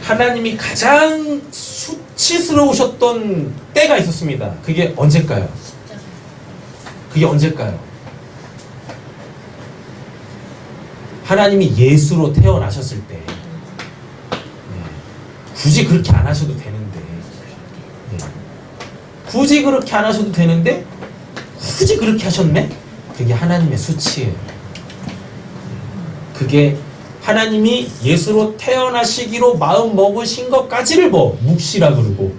하나님이 가장 수치스러우셨던 때가 있었습니다. 그게 언제일까요? 하나님이 예수로 태어나셨을 때 굳이 그렇게 안 하셔도 되는데 굳이 그렇게 하셨네? 그게 하나님의 수치예요. 그게 하나님이 예수로 태어나시기로 마음 먹으신 것까지를 뭐 묵시라 그러고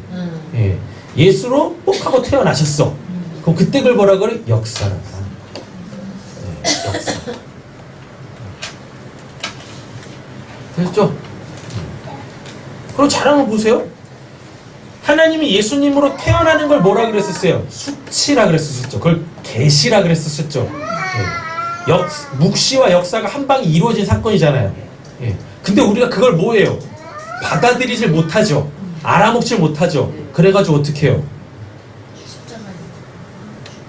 예. 예수로 꼭 하고 태어나셨어. 그럼 그때 그걸 뭐라 그래? 역사라. 예, 역사. 됐죠? 그럼 잘 한번 보세요. 하나님이 예수님으로 태어나는 걸 뭐라 그랬었어요? 수치라 그랬었죠. 그걸 계시라 그랬었죠. 예. 묵시와 역사가 한 방에 이루어진 사건이잖아요. 예. 근데 우리가 그걸 뭐예요? 받아들이질 못하죠. 알아먹질 못하죠. 그래가지고 어떻게 해요?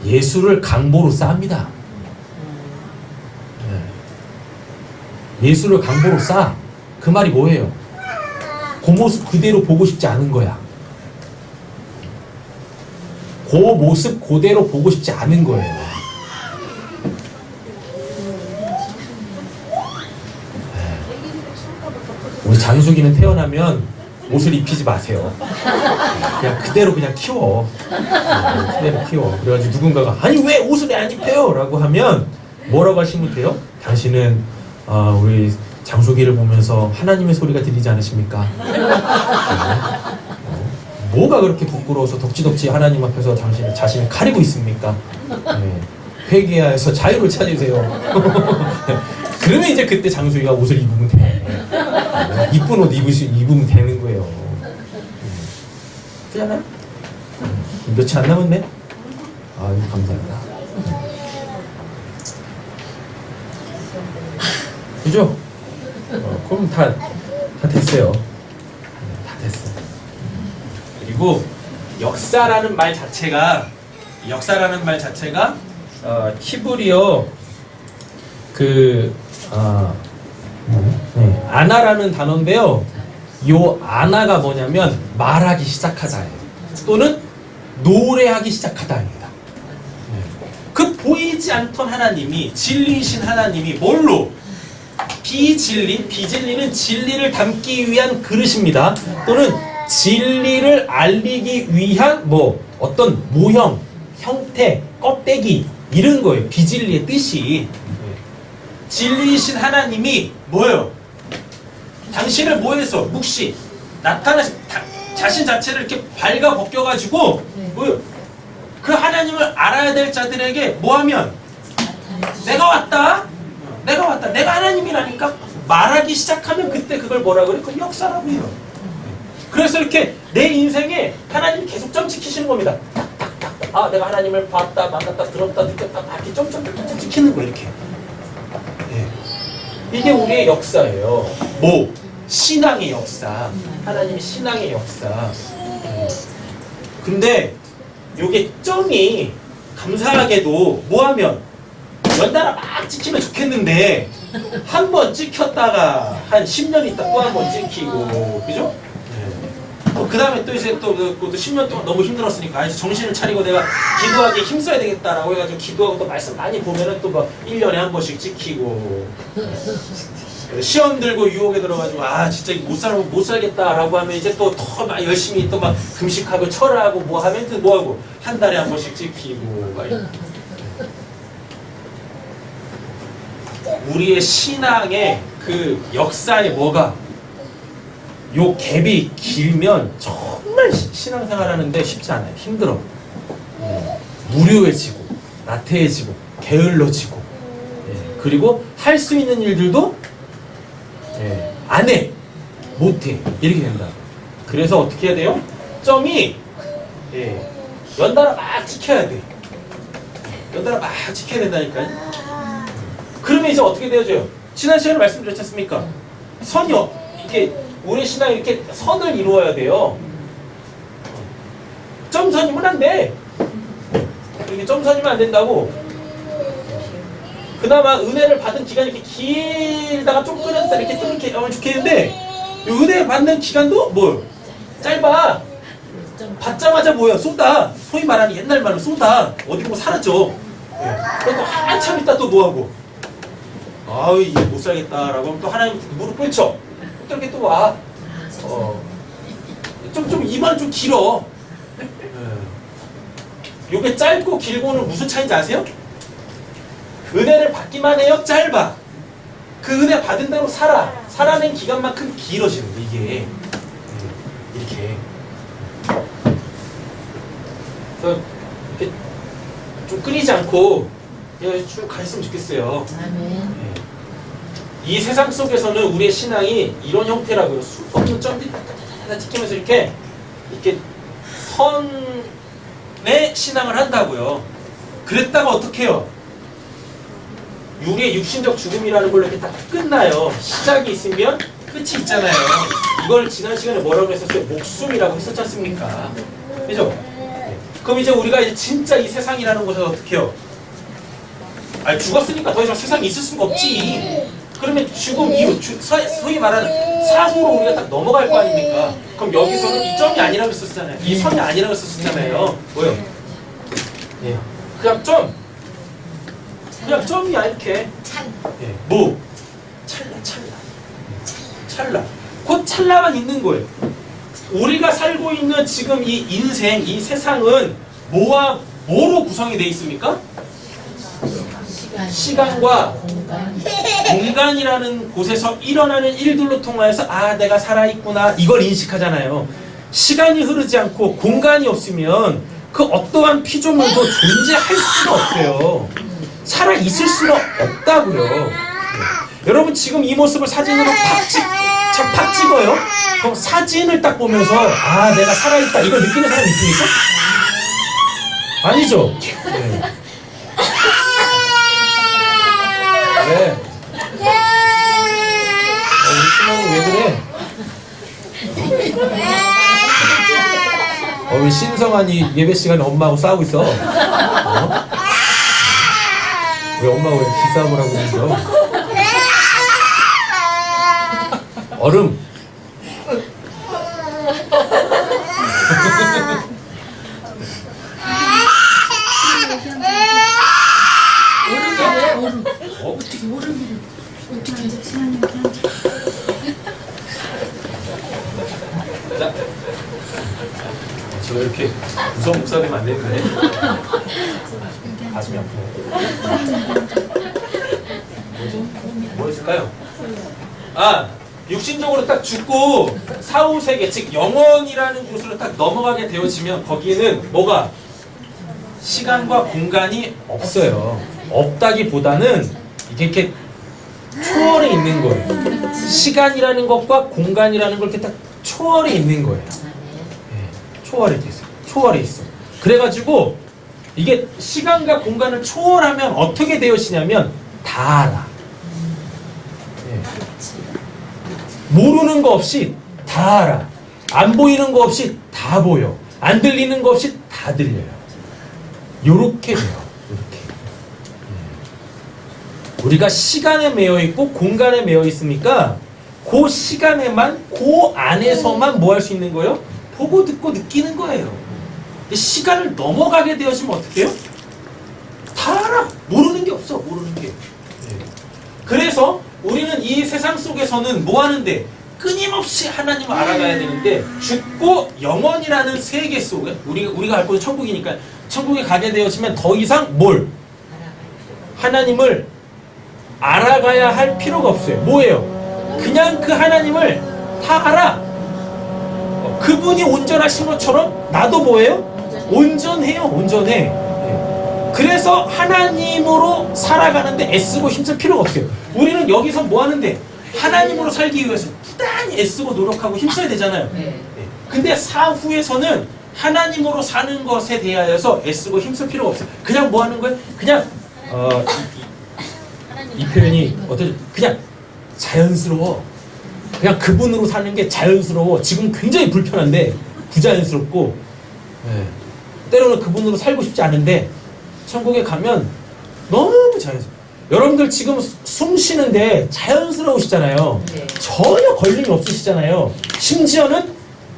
예수를 강보로 쌉니다. 예. 예수를 강보로 싸. 그 말이 뭐예요? 그 모습 그대로 보고 싶지 않은 거야. 그 모습 그대로 보고 싶지 않은 거예요. 우리 장숙이는 태어나면 옷을 입히지 마세요. 그냥 그대로 그냥 키워. 그대로 키워. 그래가지고 누군가가 아니 왜 옷을 안 입혀요? 라고 하면 뭐라고 하시면 돼요? 당신은 우리 장숙이를 보면서 하나님의 소리가 들리지 않으십니까? 뭐가 그렇게 부끄러워서 덕지덕지 하나님 앞에서 당신의 자신을 가리고 있습니까? 네. 회개하여서 자유를 찾으세요. 그러면 이제 그때 장수이가 옷을 입으면 돼. 이쁜 옷 입으면 되는 거예요. 그렇잖아요? 며칠 안 남았네? 아유, 감사합니다. 그죠? 그럼 다 됐어요. 다 됐어. 그리고 역사라는 말 자체가 히브리어 아나라는 단어인데요. 요 아나가 뭐냐면 말하기 시작하다예요. 또는 노래하기 시작하다입니다. 그 보이지 않던 하나님이 진리이신 하나님이 뭘로? 비진리는 진리를 담기 위한 그릇입니다. 또는 진리를 알리기 위한 뭐 어떤 모형, 형태, 껍데기 이런 거예요. 비진리의 뜻이. 진리이신 하나님이 뭐예요? 당신을 뭐해서 묵시 자신 자체를 이렇게 발가 벗겨가지고 뭐예요? 그 하나님을 알아야 될 자들에게 뭐하면 내가 왔다, 내가 하나님이라니까 말하기 시작하면 그때 그걸 뭐라 그래? 그 역사라고 해요. 그래서 이렇게 내 인생에 하나님이 계속 점 찍히시는 겁니다. 아, 내가 하나님을 봤다, 만났다, 들었다, 느꼈다, 이렇게 점점 찍히는 거예요, 이렇게. 네. 이게 우리의 역사예요. 뭐? 신앙의 역사. 하나님의 신앙의 역사. 근데 요게 점이 감사하게도 뭐하면 연달아 막 찍히면 좋겠는데 한 번 찍혔다가 한 10년 있다 또 한 번 찍히고, 그죠? 그 다음에 또 이제 또 10년 동안 너무 힘들었으니까 이제 정신을 차리고 내가 기도하기에 힘써야 되겠다라고 해가지고 기도하고 또 말씀 많이 보면은 또 막 1년에 한 번씩 찍히고, 시험 들고 유혹에 들어가지고 아 진짜 못 살겠다라고 하면 이제 또 더 막 열심히 또 막 금식하고 철하고 뭐 하면 또 뭐 하고 한 달에 한 번씩 찍히고 막 우리의 신앙의 그 역사에 뭐가 요 갭이 길면 정말 신앙생활하는데 쉽지 않아요. 힘들어. 무료해지고 나태해지고 게을러지고, 그리고 할 수 있는 일들도 안 해, 못해, 이렇게 된다. 그래서 어떻게 해야 돼요? 점이 연달아 막 찍혀야 돼. 연달아 막 찍혀야 된다니까요. 그러면 이제 어떻게 되어져요? 지난 시간에 말씀드렸지 않습니까? 선이요. 이렇게 우리 신앙이 이렇게 선을 이루어야 돼요. 점선이면 안 돼. 이렇게 점선이면 안 된다고. 그나마 은혜를 받은 기간이 이렇게 길다가 좀 끊었다 이렇게 좀 이렇게 하면 좋겠는데, 이 은혜 받는 기간도 뭐 짧아. 받자마자 뭐야? 쏟아. 소위 말하는 옛날 말로 쏟아. 어디로 사라져. 그래도 한참 있다 또 뭐하고. 아우 이제 못 살겠다라고 하면 또 하나님 무릎 꿇죠. 또 이렇게 또 와. 좀 이 말은 좀 길어. 요게 짧고 길고는 무슨 차이인지 아세요? 은혜를 받기만 해요? 짧아? 그 은혜 받은 대로 살아낸 기간만큼 길어지는 거 이게 이렇게. 그래서 이렇게 좀 끊이지 않고 쭉 가셨으면 좋겠어요. 아멘. 이 세상 속에서는 우리의 신앙이 이런 형태라고요. 수없는 점들이 따다다다 찍히면서 이렇게 선의 신앙을 한다고요. 그랬다가 어떻게 해요? 우리의 육신적 죽음이라는 걸로 이렇게 딱 끝나요. 시작이 있으면 끝이 있잖아요. 이걸 지난 시간에 뭐라고 했었어요? 목숨이라고 했었지 않습니까? 그죠? 그럼 이제 우리가 이제 진짜 이 세상이라는 곳에서 어떻게 해요? 아니 죽었으니까 더 이상 세상에 있을 수가 없지. 그러면 죽음 이후 소위 말하는 사후로 우리가 딱 넘어갈 거 아닙니까? 그럼 여기서는 이 점이 아니라고 했었잖아요. 이 선이 아니라고 했었잖아요. 뭐요? 예. 그냥 점이야 이렇게. 예. 뭐? 찰나. 곧 찰나만 있는 거예요. 우리가 살고 있는 지금 이 인생, 이 세상은 뭐로 구성이 되어 있습니까? 시간과 공간이라는 곳에서 일어나는 일들로 통하여서 내가 살아있구나 이걸 인식하잖아요. 시간이 흐르지 않고 공간이 없으면 그 어떠한 피조물도 존재할 수가 없어요. 살아있을 수가 없다고요. 여러분 지금 이 모습을 사진으로 팍 찍어요. 그럼 사진을 딱 보면서 내가 살아있다 이걸 느끼는 사람이 있습니까? 아니죠. 네. 왜? 우리 신랑이 왜 그래? 왜 신성한이 예배 시간에 엄마하고 싸우고 있어? 왜 엄마하고 왜 기싸움을 하고 있어? 얼음. 자, 저 이렇게 무서운 목사 되면 안 되는데 가슴이 아프네. 뭐 있을까요? 육신적으로 딱 죽고 사후세계 즉 영원이라는 곳으로 딱 넘어가게 되어지면 거기에는 뭐가? 시간과 공간이 없어요. 없다기보다는 이렇게 초월해 있는 거예요. 시간이라는 것과 공간이라는 걸 이렇게 딱 초월해 있는 거예요. 초월해 있어. 초월해 있어. 그래가지고 이게 시간과 공간을 초월하면 어떻게 되어지냐면 다 알아. 모르는 거 없이 다 알아. 안 보이는 거 없이 다 보여. 안 들리는 거 없이 다 들려요. 요렇게 돼요. 요렇게. 우리가 시간에 매여 있고 공간에 매여 있으니까 그 시간에만 그 안에서만 뭐 할 수 있는 거예요? 보고 듣고 느끼는 거예요. 근데 시간을 넘어가게 되어지면 어떻게 해요? 다 알아. 모르는 게 없어. 모르는 게. 그래서 우리는 이 세상 속에서는 뭐 하는데? 끊임없이 하나님을 알아가야 되는데 죽고 영원이라는 세계 속에 우리가 알 곳은 천국이니까 천국에 가게 되어지면 더 이상 뭘? 하나님을 알아가야 할 필요가 없어요. 뭐예요? 그냥 그 하나님을 다 알아. 그분이 온전하신 것처럼 나도 뭐예요? 온전해요. 온전해. 그래서 하나님으로 살아가는데 애쓰고 힘쓸 필요가 없어요. 우리는 여기서 뭐 하는데? 하나님으로 살기 위해서 부단히 애쓰고 노력하고 힘써야 되잖아요. 근데 사후에서는 하나님으로 사는 것에 대하여서 애쓰고 힘쓸 필요가 없어요. 그냥 뭐 하는 거예요? 그냥 이 표현이 어떠죠? 그냥 자연스러워. 그냥 그분으로 사는 게 자연스러워. 지금 굉장히 불편한데 부자연스럽고 때로는 그분으로 살고 싶지 않은데 천국에 가면 너무 자연스러워. 여러분들 지금 숨 쉬는데 자연스러우시잖아요. 전혀 걸림이 없으시잖아요. 심지어는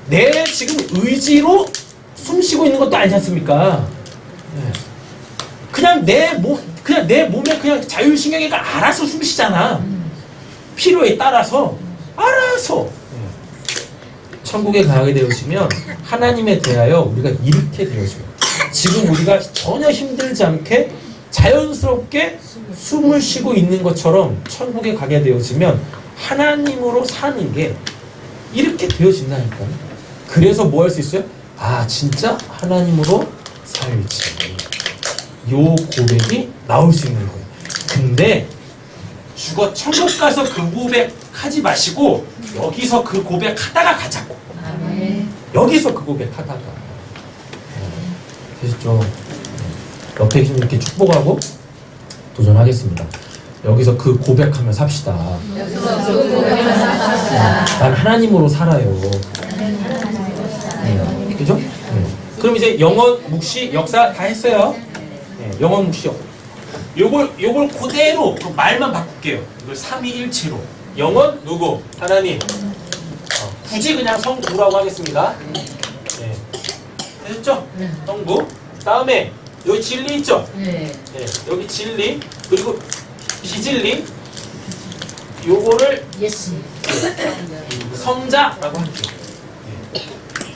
내 지금 의지로 숨 쉬고 있는 것도 아니지 않습니까? 그냥 내 몸에 그냥 자율신경이가 알아서 숨 쉬잖아. 필요에 따라서 알아서. 천국에 가게 되어지면 하나님에 대하여 우리가 이렇게 되어져요. 지금 우리가 전혀 힘들지 않게 자연스럽게 숨을 쉬고 있는 것처럼 천국에 가게 되어지면 하나님으로 사는 게 이렇게 되어진다니까요. 그래서 뭐 할 수 있어요? 아, 진짜 하나님으로 살지. 요 고백이 나올 수 있는 거예요. 근데 죽어 천국 가서 그 고백 하지 마시고 여기서 그 고백 하다가 가자고. 아멘. 여기서 그 고백 하다가 되셨죠? 옆에 계신 이렇게 축복하고 도전하겠습니다. 여기서 그 고백하며 삽시다. 여기서 그 고백을 합시다. 난 하나님으로 살아요. 그죠? 그럼 이제 영원, 묵시, 역사 다 했어요. 영원, 묵시, 역사. 요걸 그대로 그 말만 바꿀게요. 이걸 삼위일체로. 영원 누구? 하나님. 굳이 그냥 성부라고 하겠습니다. 되셨죠? 네. 성부. 다음에 여기 진리 있죠? 네. 여기 진리 그리고 비진리. 요거를 예수. 성자라고 할게요.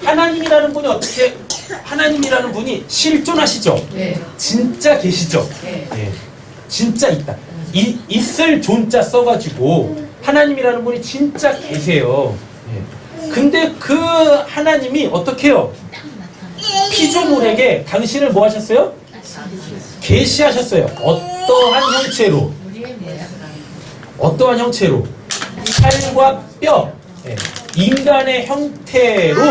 하나님이라는 분이 어떻게 하나님이라는 분이 실존하시죠? 네. 진짜 계시죠? 네. 진짜 있다. 있을 존자 써가지고 하나님이라는 분이 진짜 계세요. 근데 그 하나님이 어떻게 해요? 피조물에게 당신을 뭐 하셨어요? 계시하셨어요. 어떠한 형체로? 우리의 모양. 어떠한 형체로? 살과 뼈, 인간의 형태로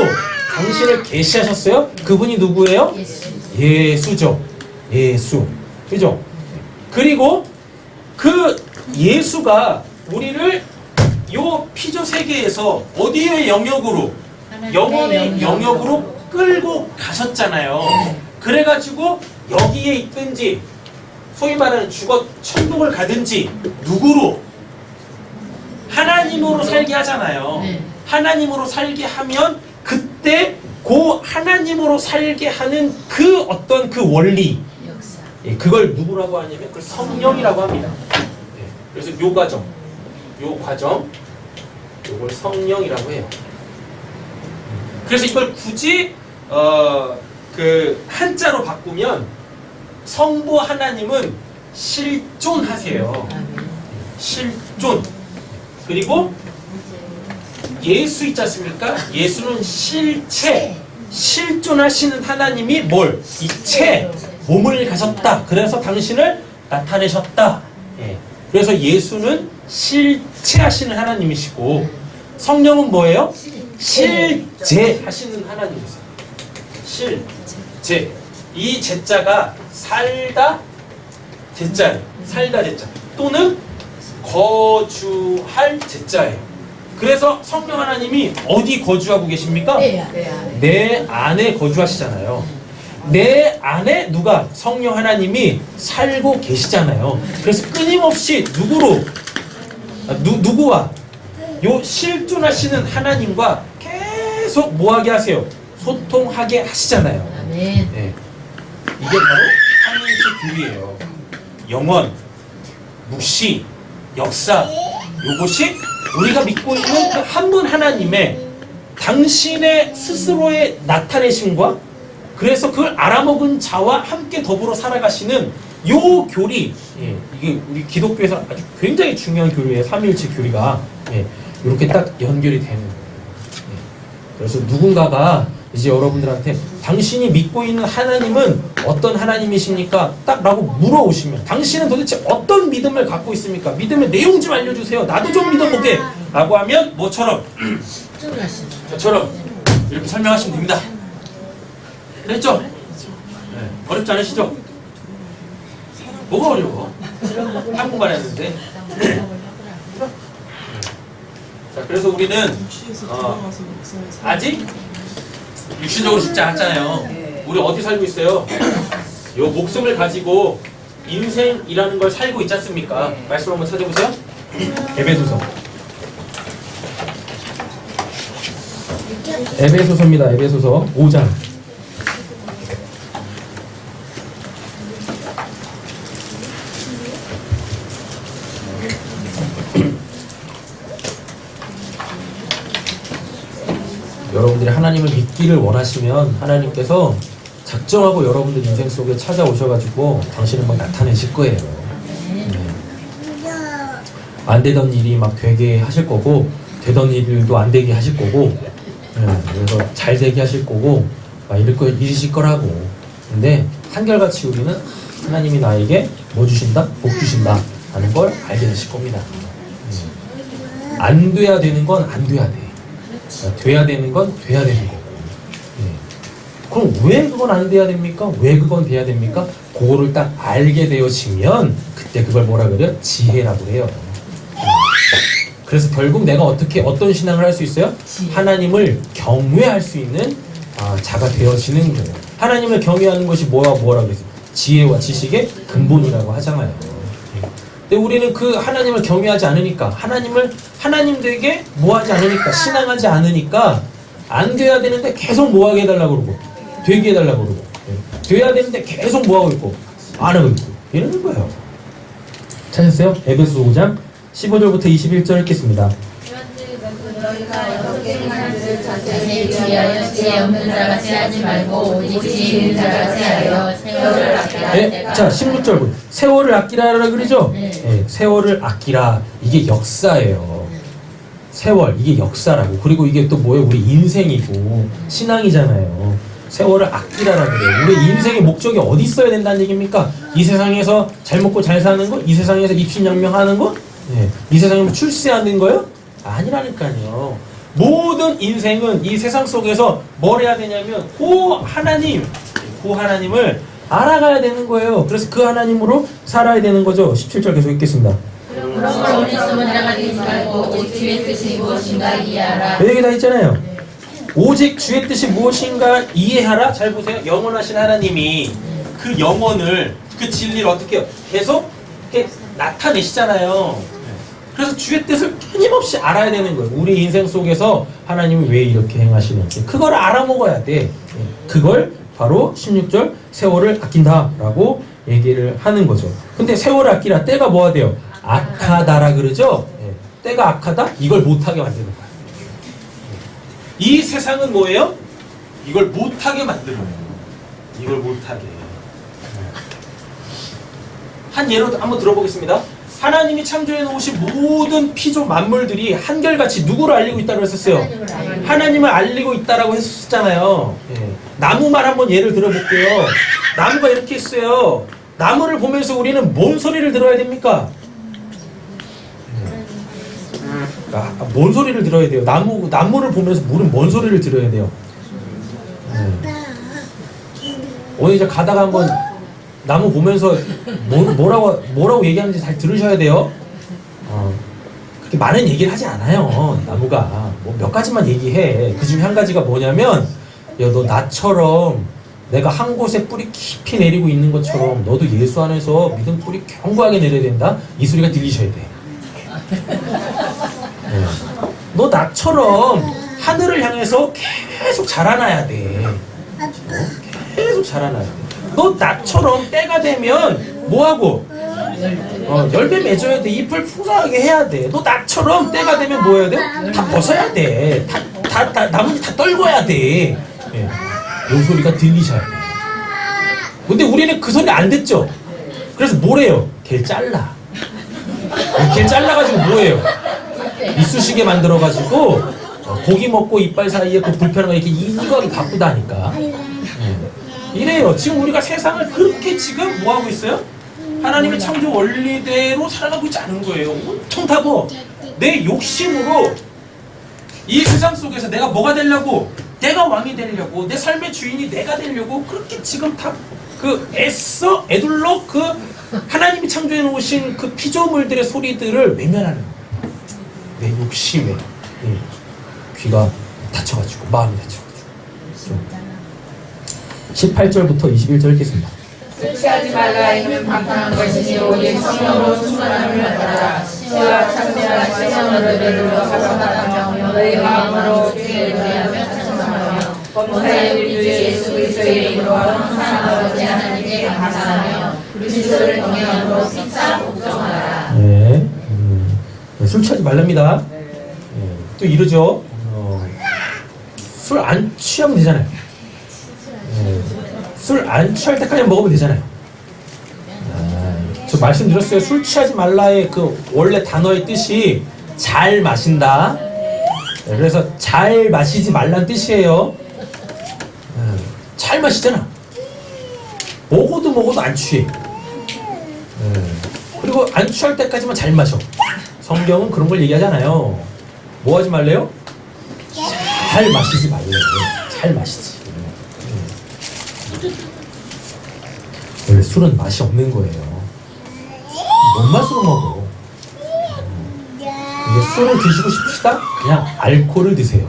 당신을 계시하셨어요. 그분이 누구예요? 예수. 예수죠. 예수. 그죠? 그리고 그 예수가 우리를 요 피조 세계에서 어디의 영역으로? 영혼의 영역으로 끌고 가셨잖아요. 그래가지고 여기에 있든지 소위 말하는 죽어 천국을 가든지 누구로? 하나님으로 살게 하잖아요. 네. 하나님으로 살게 하면 그때 그 하나님으로 살게 하는 그 어떤 그 원리, 역사. 그걸 누구라고 하냐면 그걸 성령이라고 합니다. 그래서 요 과정, 요걸 성령이라고 해요. 그래서 이걸 굳이 그 한자로 바꾸면 성부 하나님은 실존하세요. 아멘. 실존. 그리고 예수 있지 않습니까? 예수는 실체. 실존하시는 하나님이 뭘? 이체 몸을 가졌다. 그래서 당신을 나타내셨다. 그래서 예수는 실체하시는 하나님이시고 성령은 뭐예요? 실제 하시는 하나님이세요. 실제. 이 제자가 살다 제자예요. 살다 제자. 또는 거주할 제자예요. 그래서 성령 하나님이 어디 거주하고 계십니까? 네. 내 안에 거주하시잖아요. 내 안에 누가? 성령 하나님이 살고 계시잖아요. 그래서 끊임없이 누구로? 누구와? 요 실존하시는 하나님과 계속 뭐하게 하세요? 소통하게 하시잖아요. 아멘. 이게 바로 삼위일체 교리예요. 영원, 묵시, 역사. 요것이 우리가 믿고 있는 그 한 분 하나님의 당신의 스스로의 나타내심과 그래서 그걸 알아먹은 자와 함께 더불어 살아가시는 요 교리, 이게 우리 기독교에서 아주 굉장히 중요한 교리예요. 삼위일체 교리가 이렇게 딱 연결이 되는 거예요. 그래서 누군가가 이제 여러분들한테 당신이 믿고 있는 하나님은 어떤 하나님이십니까? 딱 라고 물어오시면 당신은 도대체 어떤 믿음을 갖고 있습니까? 믿음의 내용 좀 알려주세요. 나도 좀 믿어보게 라고 하면 뭐처럼? 실존하시는. 저처럼 이렇게 설명하시면 됩니다. 됐죠? 어렵지 않으시죠? 뭐가 어려워? 한국말 했는데. 자, 그래서 우리는 아직 육신적으로 죽지 않았잖아요. 우리 어디 살고 있어요? 요 목숨을 가지고 인생이라는 걸 살고 있지 않습니까? 말씀 한번 찾아보세요. 에베소서. 에베소서입니다. 에베소서 5장. 여러분들이 하나님을 믿기를 원하시면 하나님께서 작정하고 여러분들 인생 속에 찾아오셔가지고 당신을 막 나타내실 거예요. 안 되던 일이 막 되게 하실 거고, 되던 일도 안 되게 하실 거고, 그래서 잘 되게 하실 거고, 막 이러실 거라고. 근데 한결같이 우리는 하나님이 나에게 뭐 주신다? 복 주신다 하는 걸 알게 되실 겁니다. 안 돼야 되는 건 안 돼야 돼. 돼야 되는 건 돼야 되는 거고. 그럼 왜 그건 안 돼야 됩니까? 왜 그건 돼야 됩니까? 그거를 딱 알게 되어지면 그때 그걸 뭐라 그래요? 지혜라고 해요. 그래서 결국 내가 어떤 신앙을 할 수 있어요? 하나님을 경외할 수 있는 자가 되어지는 거예요. 하나님을 경외하는 것이 뭐라 그랬어요? 지혜와 지식의 근본이라고 하잖아요. 근데 우리는 그 하나님을 경외하지 않으니까, 하나님들에게 뭐하지 않으니까, 신앙하지 않으니까 안 돼야 되는데 계속 뭐하게 해달라고 그러고, 되게 해달라고 그러고, 돼야 되는데 계속 뭐하고 있고, 안 하고 있고, 이러는 거예요. 찾았어요? 에베소 5장 15절부터 21절 읽겠습니다. 자세히 주의하여 지혜 없는 자같이 하지 말고 오직 지혜 있는 자같이 하여 세월을 아끼라. 네, 자 16절 세월을 아끼라라 그러죠? 네. 네, 세월을 아끼라. 이게 역사예요. 세월 이게 역사라고. 그리고 이게 또 뭐예요? 우리 인생이고 신앙이잖아요. 세월을 아끼라라 그래요. 우리 인생의 목적이 어디 있어야 된다는 얘기입니까? 이 세상에서 잘 먹고 잘 사는 거? 이 세상에서 입신양명하는 거? 네. 이 세상에서 출세하는 거요? 아니라니까요. 모든 인생은 이 세상 속에서 뭘 해야 되냐면 그 하나님을 알아가야 되는 거예요. 그래서 그 하나님으로 살아야 되는 거죠. 17절 계속 읽겠습니다. 그러므로 어리석은 자가 되지 말고 오직 주의 뜻이 무엇인가 이해하라. 여기 다 있잖아요. 오직 주의 뜻이 무엇인가 이해하라. 잘 보세요. 영원하신 하나님이 그 영원을, 그 진리를 어떻게 해요? 계속 이렇게 나타내시잖아요. 그래서 주의 뜻을 끊임없이 알아야 되는 거예요. 우리 인생 속에서 하나님이 왜 이렇게 행하시는지 그걸 알아먹어야 돼. 그걸 바로 16절 세월을 아낀다라고 얘기를 하는 거죠. 근데 세월을 아끼라. 때가 뭐가 돼요? 악하다라 그러죠. 때가 악하다? 이걸 못하게 만드는 거예요. 이 세상은 뭐예요? 이걸 못하게 만들어요. 이걸 못하게. 한 예로 한번 들어보겠습니다. 하나님이 창조해 놓으신 모든 피조 만물들이 한결같이 누구를 알리고 있다고 했었어요? 하나님을 알리고 있다라고 했었잖아요. 나무만 한번 예를 들어볼게요. 나무가 이렇게 있어요. 나무를 보면서 우리는 뭔 소리를 들어야 됩니까? 뭔 소리를 들어야 돼요? 나무를 보면서 우리는 뭔 소리를 들어야 돼요? 오늘 이제 가다가 한번 나무 보면서 뭐라고 얘기하는지 잘 들으셔야 돼요. 그렇게 많은 얘기를 하지 않아요. 나무가 뭐 몇 가지만 얘기해. 그 중에 한 가지가 뭐냐면, 야, 너 나처럼 내가 한 곳에 뿌리 깊이 내리고 있는 것처럼 너도 예수 안에서 믿음 뿌리 견고하게 내려야 된다. 이 소리가 들리셔야 돼. 너 나처럼 하늘을 향해서 계속 자라나야 돼. 계속 자라나야 돼. 너 나처럼 때가 되면 뭐하고? 열매 맺어야 돼. 잎을 풍성하게 해야 돼. 너 나처럼 때가 되면 뭐 해야 돼? 다 벗어야 돼. 나머지 다 떨궈야 돼. 이 소리가 들리셔야 돼. 근데 우리는 그 소리 안 듣죠? 그래서 뭐래요? 걔 잘라. 걔 잘라가지고 뭐해요? 이쑤시개 만들어가지고 고기 먹고 이빨 사이에 그 불편한 거 이렇게 이거하게 바쁘다니까. 이래요. 지금 우리가 세상을 그렇게 지금 뭐하고 있어요? 하나님의 창조 원리대로 살아가고 있지 않은 거예요. 온통 다 내 욕심으로 이 세상 속에서 내가 뭐가 되려고, 내가 왕이 되려고, 내 삶의 주인이 내가 되려고 그렇게 지금 다 애둘러 하나님이 창조해 놓으신 그 피조물들의 소리들을 외면하는 거예요. 내 욕심에 귀가 다쳐가지고, 마음이 다쳐가지고. 18절부터 21절 읽겠습니다. 술 취하지 말라. 이는 방탕한 것이니 오직 성령으로 충만함을 받아라. 시와 참새와 시선으로 베들러 사랑하며 너희 마음으로 주의 노래하며 찬송하며 범사의 우리 주 예수 그리스도의 이름으로 항상 아버지 하나님께 감사하며 그리스도를 경외함으로 픽사 복종하라. 네, 술 취하지 말랍니다. 또 이러죠. 술 안 취하면 되잖아요. 술 안 취할 때까지 먹으면 되잖아요. 저 말씀드렸어요. 술 취하지 말라의 그 원래 단어의 뜻이 잘 마신다. 그래서 잘 마시지 말란 뜻이에요. 잘 마시잖아. 먹어도 안 취해. 그리고 안 취할 때까지만 잘 마셔. 성경은 그런 걸 얘기하잖아요. 뭐 하지 말래요? 잘 마시지 말래요. 잘 마시지. 원래 술은 맛이 없는 거예요. 뭔 맛으로 먹어? 이제 술을 드시고 싶으시다? 그냥 알코올을 드세요.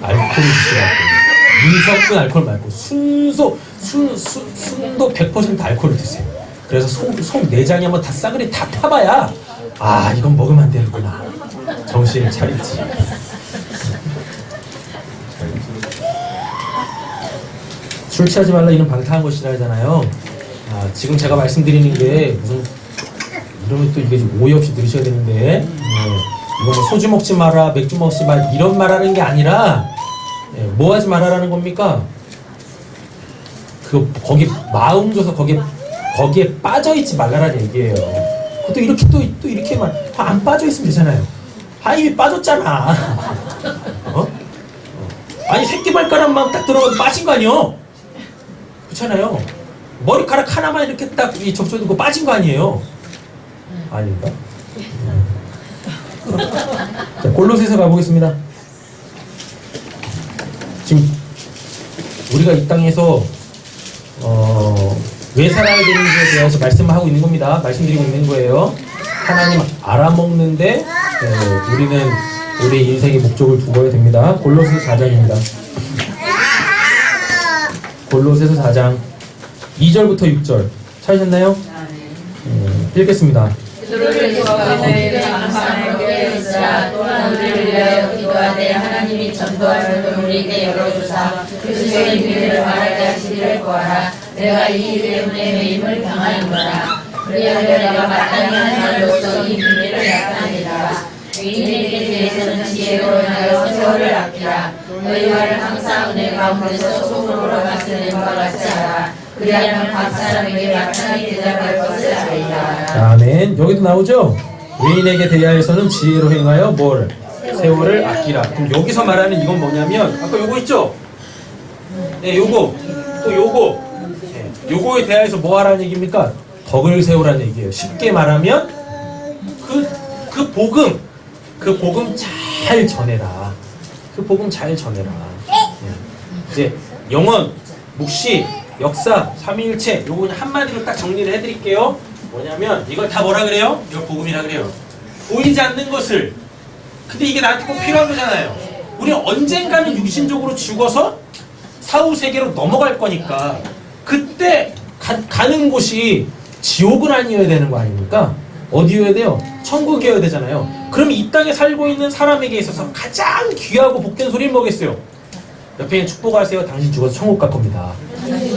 알코올을 드시라고. 물 섞은 알코올 말고 순도 100% 알코올을 드세요. 그래서 속 내장이 한번 다 싸그리 다 타봐야 아 이건 먹으면 안 되는구나. 정신을 차리지. 술 취하지 말라 이는 방탕한 것이라 하잖아요. 지금 제가 말씀드리는 게 무슨 이러면 또 이게 좀 오해 없이 들으셔야 되는데 이거 뭐 소주 먹지 마라 맥주 먹지 마 이런 말하는 게 아니라 뭐 하지 말아라는 겁니까? 거기 마음 줘서 거기에 빠져 있지 말라라는 얘기예요. 그것도 이렇게 또 이렇게만 안 빠져 있으면 되잖아요. 이미 빠졌잖아. 아니 새끼발가락만 딱 들어가도 빠진 거 아니에요? 그렇잖아요. 머리카락 하나만 이렇게 딱 접촉되고 빠진 거 아니에요? 아닌가? 자, 골로새서 가보겠습니다. 지금 우리가 이 땅에서 왜 살아야 되는지에 대해서 말씀을 하고 있는 겁니다. 말씀드리고 있는 거예요. 하나님 알아먹는데 우리는 우리 인생의 목적을 두어야 됩니다. 골로새서 4장입니다. 골로새서 4장 2절부터 6절 찾으셨나요? 읽겠습니다. 그들을 위해서 너희를 감사하게 했으라. 또한 우리를 위하여 기도하되 하나님이 전도할 문을 우리에게 열어주사 그리스도의 비밀을 말하게 하시기를 구하라. 내가 이 일 때문에 매임을 당하는거라. 그리하여 내가 마땅히 한 말로서 이 비밀을 나타내리라. 의인에게 대해서는 지혜로 인하여 세월을 아끼라. 너희와를 항상 은혜 가운데서 속으로 말씀드린 바 같이 하라. 그리하면 각 사람에게 마땅히 대답할 것을 알리라. 아멘. 여기도 나오죠? 의인에게 대하여서는 지혜로 행하여 뭘? 세월을 아끼라. 그럼 여기서 말하는 이건 뭐냐면 아까 요거 있죠? 네, 요거. 또 요거. 네, 요거에 대하여서 뭐 하라는 얘기입니까? 덕을 세우라는 얘기예요. 쉽게 말하면 그 복음 잘 전해라. 그 복음 잘 전해라. 네. 이제 영원, 묵시, 역사, 삼위일체 요거 그냥 한마디로 딱 정리를 해드릴게요. 뭐냐면 이걸 다 뭐라 그래요? 이걸 복음이라 그래요. 보이지 않는 것을. 근데 이게 나한테 꼭 필요한 거잖아요. 우리는 언젠가는 육신적으로 죽어서 사후세계로 넘어갈 거니까 그때 가는 곳이 지옥은 아니어야 되는 거 아닙니까? 어디여야 돼요? 천국이어야 되잖아요. 그럼 이 땅에 살고 있는 사람에게 있어서 가장 귀하고 복된 소리는 뭐겠어요? 옆에 있는 축복하세요. 당신 죽어서 천국 갈 겁니다. 네.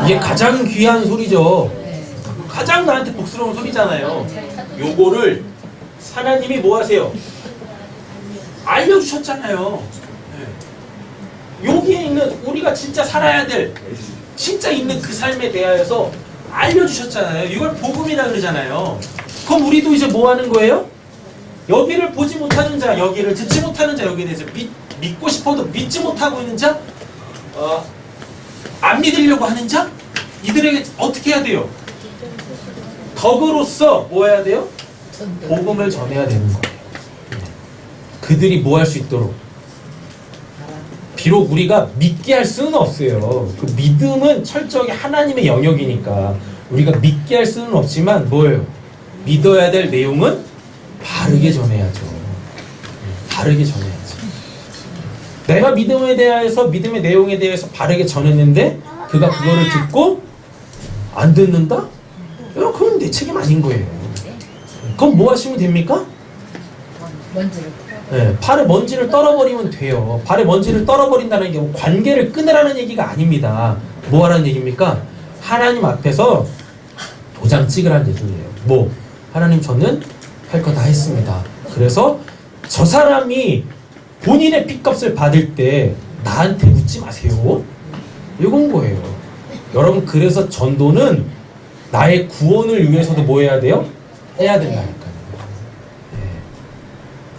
이게 가장 귀한 소리죠. 가장 나한테 복스러운 소리잖아요. 요거를 하나님이 뭐 하세요? 알려주셨잖아요. 네. 여기에 있는 우리가 진짜 살아야 될 진짜 있는 그 삶에 대하여서 알려주셨잖아요. 이걸 복음이라 그러잖아요. 그럼 우리도 이제 뭐 하는 거예요? 여기를 보지 못하는 자, 여기를 듣지 못하는 자, 여기에 대해서 믿고 싶어도 믿지 못하고 있는 자, 안 믿으려고 하는 자, 이들에게 어떻게 해야 돼요? 덕으로서 뭐 해야 돼요? 복음을 전해야 되는 거예요. 그들이 뭐 할 수 있도록. 비록 우리가 믿게 할 수는 없어요. 그 믿음은 철저하게 하나님의 영역이니까 우리가 믿게 할 수는 없지만 뭐예요? 믿어야 될 내용은 바르게 전해야죠. 바르게 전해야죠. 내가 믿음에 대해서 믿음의 내용에 대해서 바르게 전했는데 그가 그거를 듣고 안 듣는다? 그건 내 책임 아닌 거예요. 그럼 뭐 하시면 됩니까? 네, 발에 먼지를 떨어버리면 돼요. 발에 먼지를 떨어버린다는 게 관계를 끊으라는 얘기가 아닙니다. 뭐 하라는 얘기입니까? 하나님 앞에서 도장 찍으라는 얘기예요. 뭐? 하나님 저는 할 거 다 했습니다. 그래서 저 사람이 본인의 핏값을 받을 때 나한테 묻지 마세요. 이건 거예요. 여러분, 그래서 전도는 나의 구원을 위해서도 뭐 해야 돼요? 해야 된다니까요.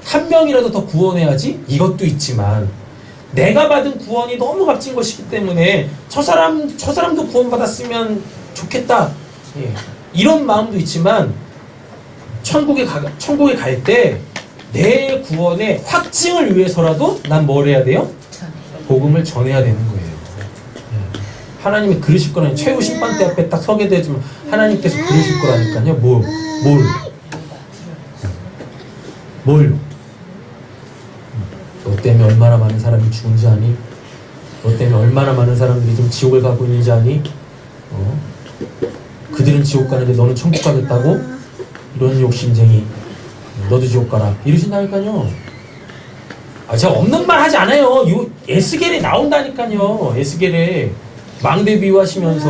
한 명이라도 더 구원해야지, 이것도 있지만 내가 받은 구원이 너무 값진 것이기 때문에 저 사람도 구원받았으면 좋겠다, 이런 마음도 있지만 천국에 갈 때 내 구원의 확증을 위해서라도 난 뭘 해야 돼요? 복음을 전해야 되는 거예요. 하나님이 그러실 거라니, 최후 심판대 앞에 딱 서게 되지만 하나님께서 그러실 거라니까요. 뭘요? 너 때문에 얼마나 많은 사람이 죽은지 아니? 너 때문에 얼마나 많은 사람들이 지금 지옥을 가고 있는지 아니? 그들은 지옥 가는데 너는 천국 가겠다고? 이런 욕심쟁이, 너도 지옥 가라, 이러신다니까요. 제가 없는 말 하지 않아요. 에스겔에 나온다니까요. 에스겔에 망대 비유하시면서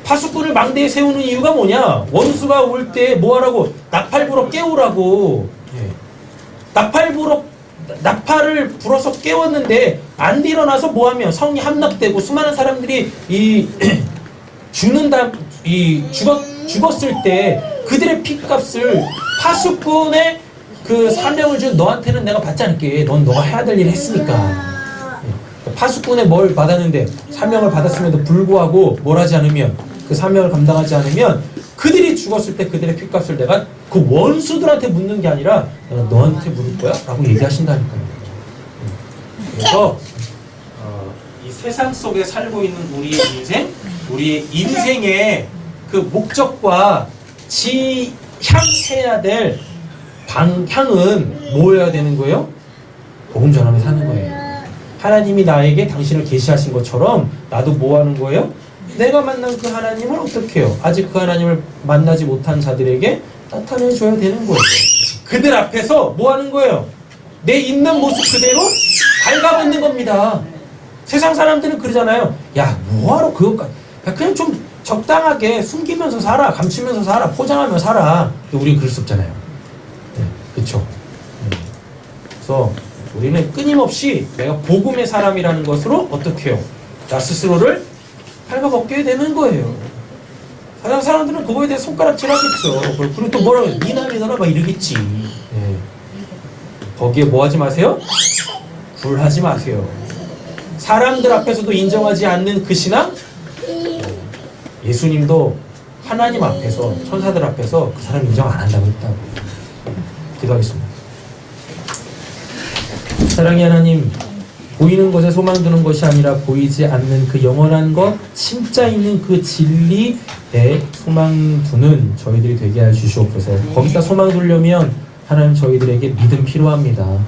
파수꾼을 망대에 세우는 이유가 뭐냐? 원수가 올 때 뭐하라고? 나팔 불어 깨우라고. 나팔을 불어서 깨웠는데 안 일어나서 뭐하면 성이 함락되고 수많은 사람들이 죽었을 때 그들의 피값을 파수꾼의 그 사명을 준 너한테는 내가 받지 않을게. 넌 너가 해야 될 일을 했으니까. 파수꾼의 뭘 받았는데 사명을 받았음에도 불구하고 뭘 하지 않으면, 그 사명을 감당하지 않으면 그들이 죽었을 때 그들의 피값을 내가 그 원수들한테 묻는 게 아니라 내가 너한테 물을 거야 라고 얘기하신다니까요. 그래서 이 세상 속에 살고 있는 우리의 인생의 그 목적과 지향해야 될 방향은 뭐여야 되는 거예요? 복음 전하며 사는 거예요. 하나님이 나에게 당신을 계시하신 것처럼 나도 뭐 하는 거예요? 내가 만난 그 하나님을 어떻게 해요? 아직 그 하나님을 만나지 못한 자들에게 나타내줘야 되는 거예요. 그들 앞에서 뭐 하는 거예요? 내 있는 모습 그대로 갉아먹는 겁니다. 세상 사람들은 그러잖아요. 야, 뭐하러 그것까지. 야, 그냥 좀 적당하게 숨기면서 살아, 감추면서 살아, 포장하면서 살아. 근데 우리는 그럴 수 없잖아요. 그렇죠? 그래서 우리는 끊임없이 내가 복음의 사람이라는 것으로 어떻게 해요? 나 스스로를 갉아먹게 되는 거예요. 세상 사람들은 그거에 대해 손가락질하겠죠. 그리고 또 뭐라고 해요? 니나 막 이러겠지. 거기에 뭐 하지 마세요? 굴하지 마세요. 사람들 앞에서도 인정하지 않는 그 신앙, 예수님도 하나님 앞에서, 천사들 앞에서 그 사람 인정 안 한다고 했다고. 기도하겠습니다. 사랑의 하나님, 보이는 것에 소망 두는 것이 아니라 보이지 않는 그 영원한 것, 진짜 있는 그 진리에 소망 두는 저희들이 되게 해 주시옵소서. 거기다 소망 두려면 하나님, 저희들에게 믿음 필요합니다.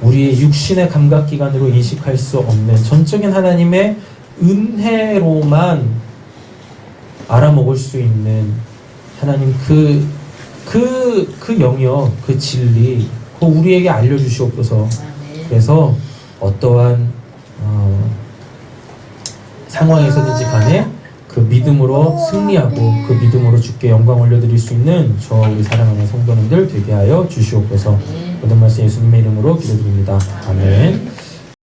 우리의 육신의 감각기관으로 인식할 수 없는 전적인 하나님의 은혜로만 알아먹을 수 있는 하나님, 그 영역, 그 진리, 그 우리에게 알려주시옵소서. 그래서 어떠한 상황에서든지 간에 그 믿음으로 승리하고 그 믿음으로 주께 영광 올려드릴 수 있는 저와 우리 사랑하는 성도님들 되게 하여 주시옵소서. 모든 말씀 예수님의 이름으로 기도드립니다. 아멘.